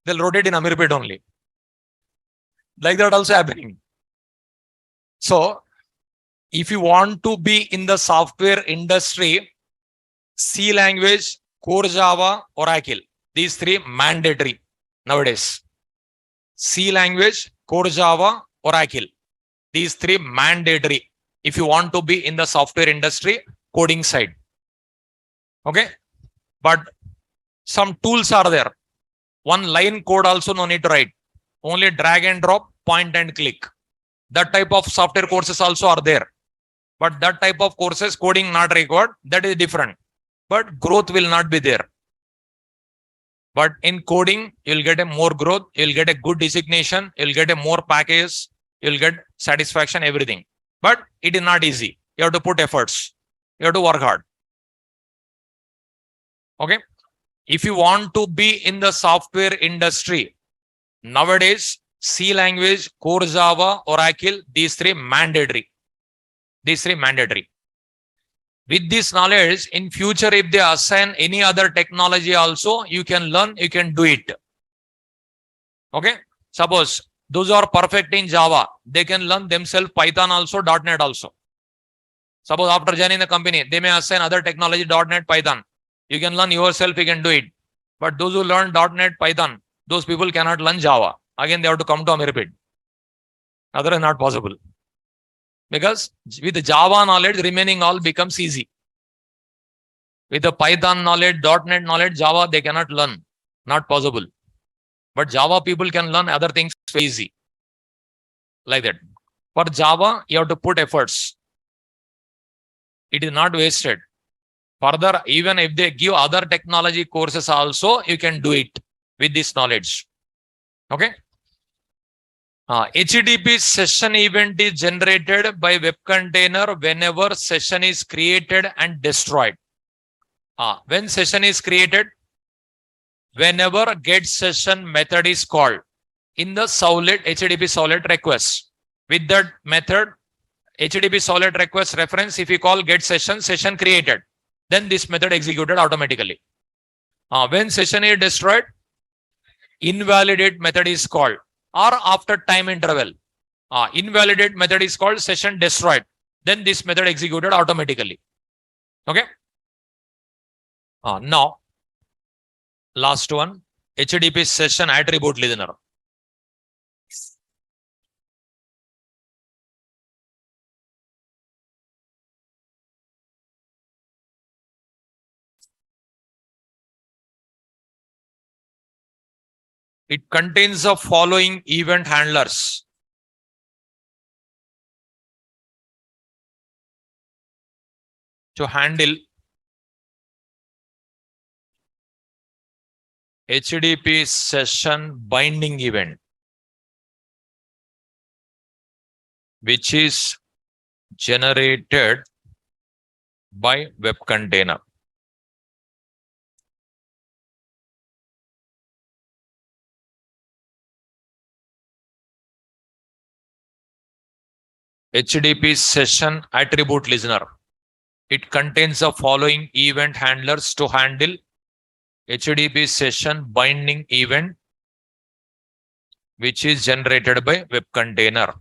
[SPEAKER 1] They'll rotate in Amirpet only. Like that also happening. So, if you want to be in the software industry, C language, core Java, Oracle. These three mandatory nowadays. C language, core Java, Oracle. These three mandatory if you want to be in the software industry coding side. Okay. But some tools are there. One line code also no need to write. Only drag and drop, point and click. That type of software courses also are there. But that type of courses, coding not required, that is different. But growth will not be there. But in coding, you'll get a more growth, you'll get a good designation, you'll get a more package, you'll get satisfaction, everything. But it is not easy. You have to put efforts. You have to work hard. Okay. If you want to be in the software industry, nowadays, C language, core Java, Oracle, these three mandatory. These three mandatory. With this knowledge, in future, if they assign any other technology also, you can learn, you can do it. Okay. Suppose those who are perfect in Java, they can learn themselves Python also, .NET also. Suppose after joining the company, they may assign other technology, .NET, Python. You can learn yourself, you can do it. But those who learn .NET, Python, those people cannot learn Java. Again, they have to come to Amirpet. Otherwise, not possible. Because with the Java knowledge, remaining all becomes easy. With the Python knowledge, .NET knowledge, Java, they cannot learn. Not possible. But Java people can learn other things easy. Like that. For Java, you have to put efforts. It is not wasted. Further, even if they give other technology courses also, you can do it with this knowledge. Okay. HTTP session event is generated by web container whenever session is created and destroyed. When session is created, whenever get session method is called in the Servlet HTTP Servlet request. With that method, HTTP Servlet request reference, if you call get session created, then this method executed automatically. When session is destroyed, invalidate method is called, or after time interval, invalidate method is called session destroyed. Then this method executed automatically. Okay. Now, last one, HTTP session attribute listener. It contains the following event handlers. To handle HTTP session binding event, which is generated by web container. HTTP session attribute listener. It contains the following event handlers to handle HTTP session binding event, which is generated by web container.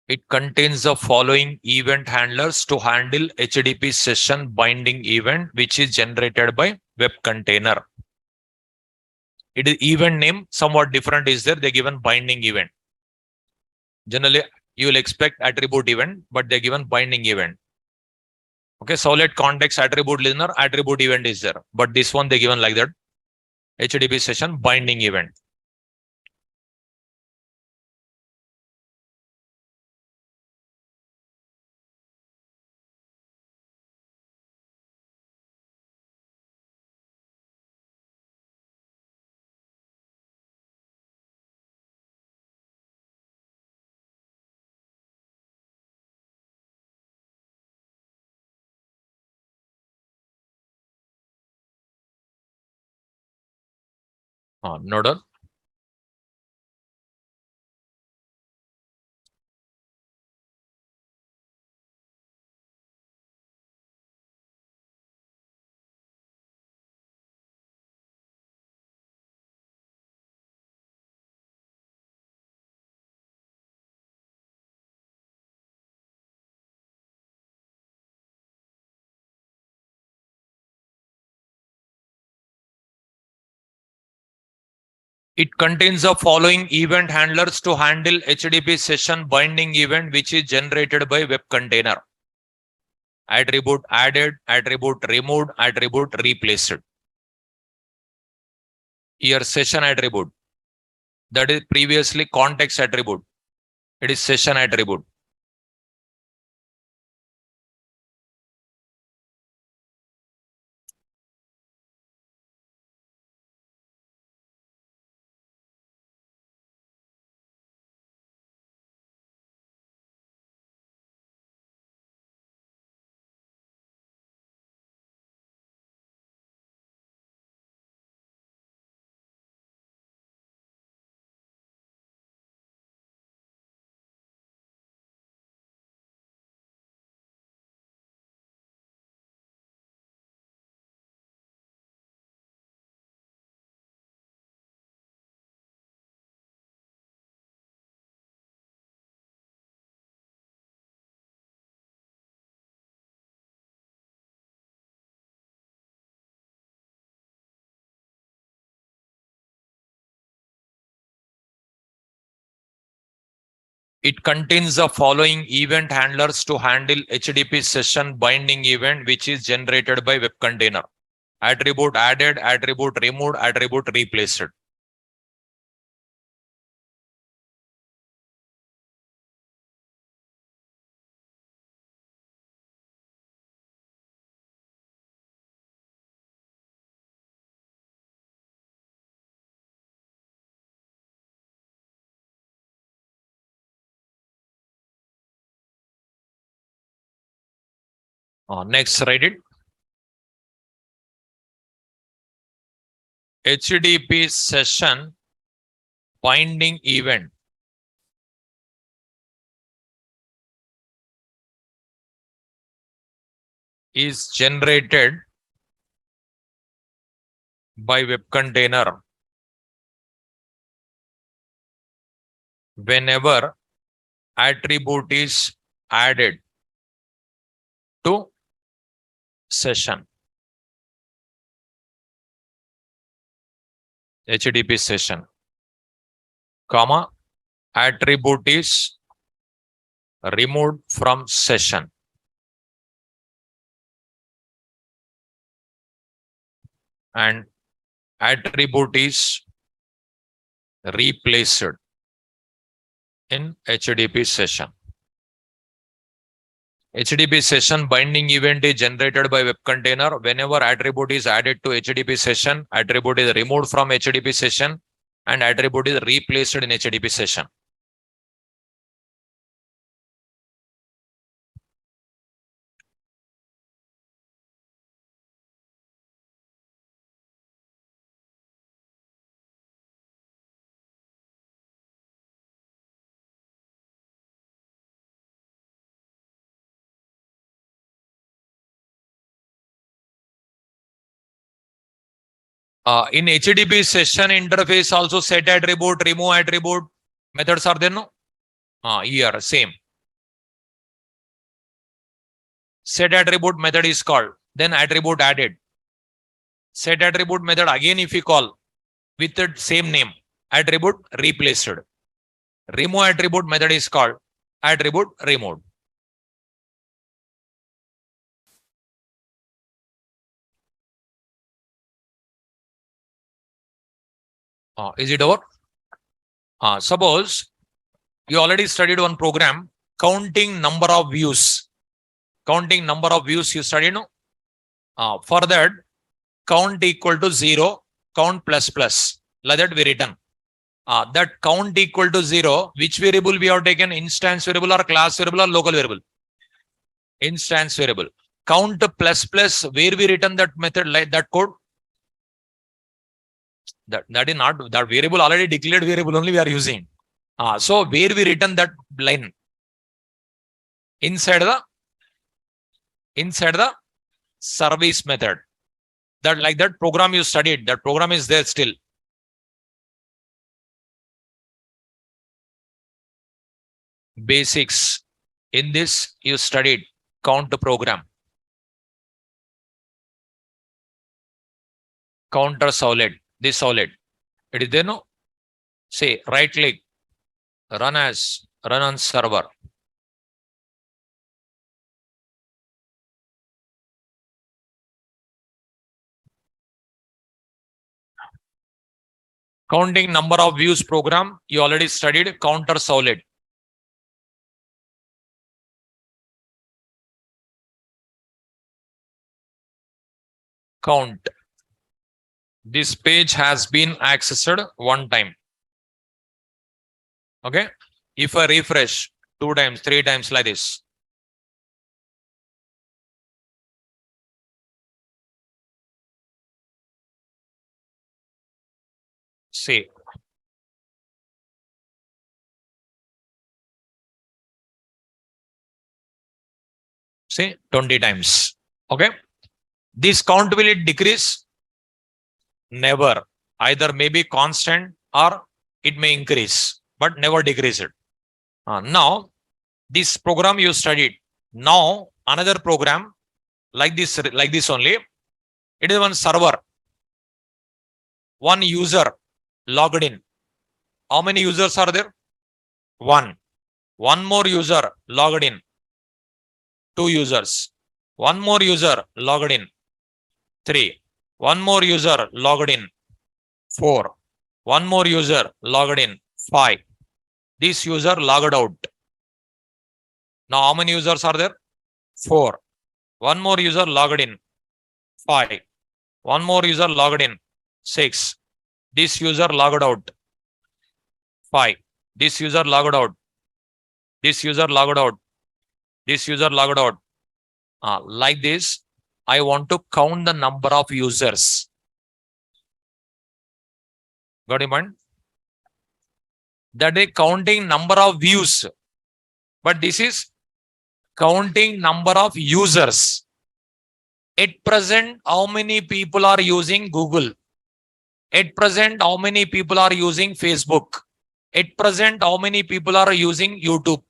[SPEAKER 1] It contains the following event handlers to handle HTTP session binding event, which is generated by web container. It is event name, somewhat different is there. They given binding event. Generally, you will expect attribute event, but they given binding event. Okay, Servlet context attribute listener, attribute event is there. But this one they given like that. HTTP session binding event. Note down. It contains the following event handlers to handle HTTP session binding event, which is generated by web container. Attribute added, attribute removed, attribute replaced. Here session attribute. That is previously context attribute. It is session attribute. It contains the following event handlers to handle HTTP session binding event, which is generated by web container. Attribute added, attribute removed, attribute replaced. Next, write it. HTTP session binding event is generated by web container whenever attribute is added to session. HTTP session, comma, attribute is removed from session. And attribute is replaced in HTTP session. HTTP session binding event is generated by web container whenever attribute is added to HTTP session, attribute is removed from HTTP session, and attribute is replaced in HTTP session. In HTTP session interface also set attribute, remove attribute methods are there, no? Here same. Set attribute method is called. Then attribute added. Set attribute method again if we call with the same name. Attribute replaced. Remove attribute method is called attribute removed. Is it over? Suppose you already studied one program, counting number of views. Counting number of views you studied, no? For that, count equal to 0, count plus plus. Like that we written. That count equal to 0, which variable we have taken? Instance variable or class variable or local variable? Instance variable. Count plus plus, where we written that method, like that code? That is not, that variable already declared variable only we are using. So where we written that line? Inside the service method. That like that program you studied, that program is there still. Basics. In this you studied count program. Counter Servlet. This Servlet. It is there, no? Say right click. Run on server. Counting number of views program. You already studied counter Servlet. Count. This page has been accessed one time. Okay. If I refresh 2 times, 3 times like this. See. See, 20 times. Okay. This count, will it decrease? Never. Either may be constant or it may increase, but never decrease it. Now, this program you studied. Now, another program like this only. It is one server. One user logged in. How many users are there? One. One more user logged in. 2 users. One more user logged in. 3. One more user logged in. 4. One more user logged in. 5. This user logged out. Now how many users are there? 4. One more user logged in. 5. One more user logged in. 6. This user logged out. 5. This user logged out. This user logged out. This user logged out. Like this, I want to count the number of users. Got in mind? That is counting number of views. But this is counting number of users. At present, how many people are using Google? At present, how many people are using Facebook? At present, how many people are using YouTube?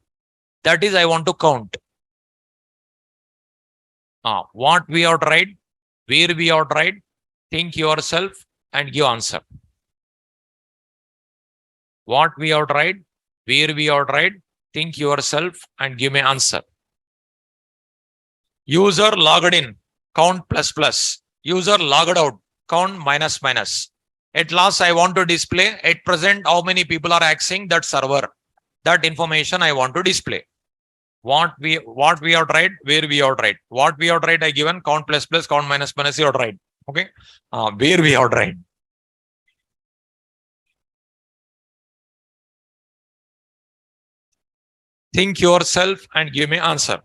[SPEAKER 1] That is, I want to count. What we have tried, where we have tried, think yourself and give answer. What we have tried, where we have tried, think yourself and give me answer. User logged in, count plus plus. User logged out, count minus minus. At last, I want to display at present how many people are accessing that server. That information I want to display. What we have tried, where we have tried. What we have tried, I given count plus plus, count minus minus, you have tried. Okay. Where we have tried. Think yourself and give me answer.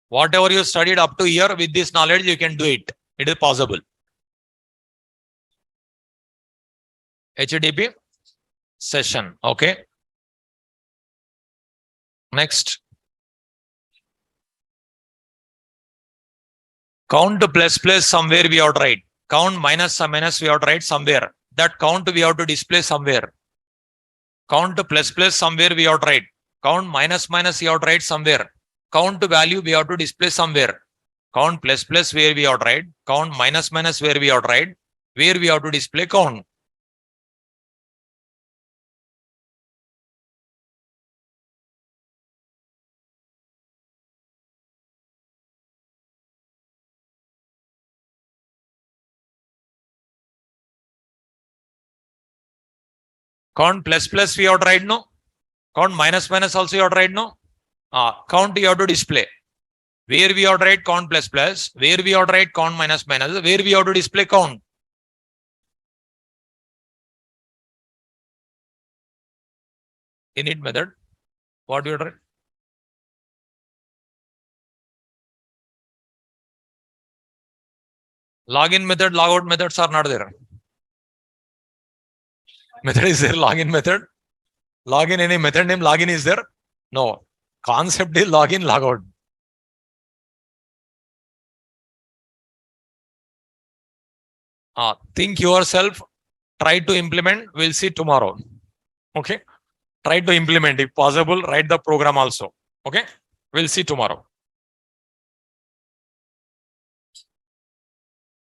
[SPEAKER 1] Whatever you studied up to here with this knowledge, you can do it. It is possible. HTTP session. Okay. Next. Count plus plus somewhere we have tried. Count minus some minus we have tried somewhere. That count we have to display somewhere. Count plus plus somewhere we have to write. Count minus minus you have to write somewhere. Count value we have to display somewhere. Count plus plus where we have to write. Count minus minus where we have to write. Where we have to display count. Count plus plus we have to write, no? Count minus minus also you have to write, no? Count you have to display. Where we have to write count plus plus, where we have to write count minus minus, where we have to display count. Init method. What do you write? Login method, logout methods are not there. Method is there, login method. Login, any method name login is there? No. Concept is login, logout. Think yourself, try to implement, we'll see tomorrow. Okay. Try to implement, if possible, write the program also. Okay. We'll see tomorrow.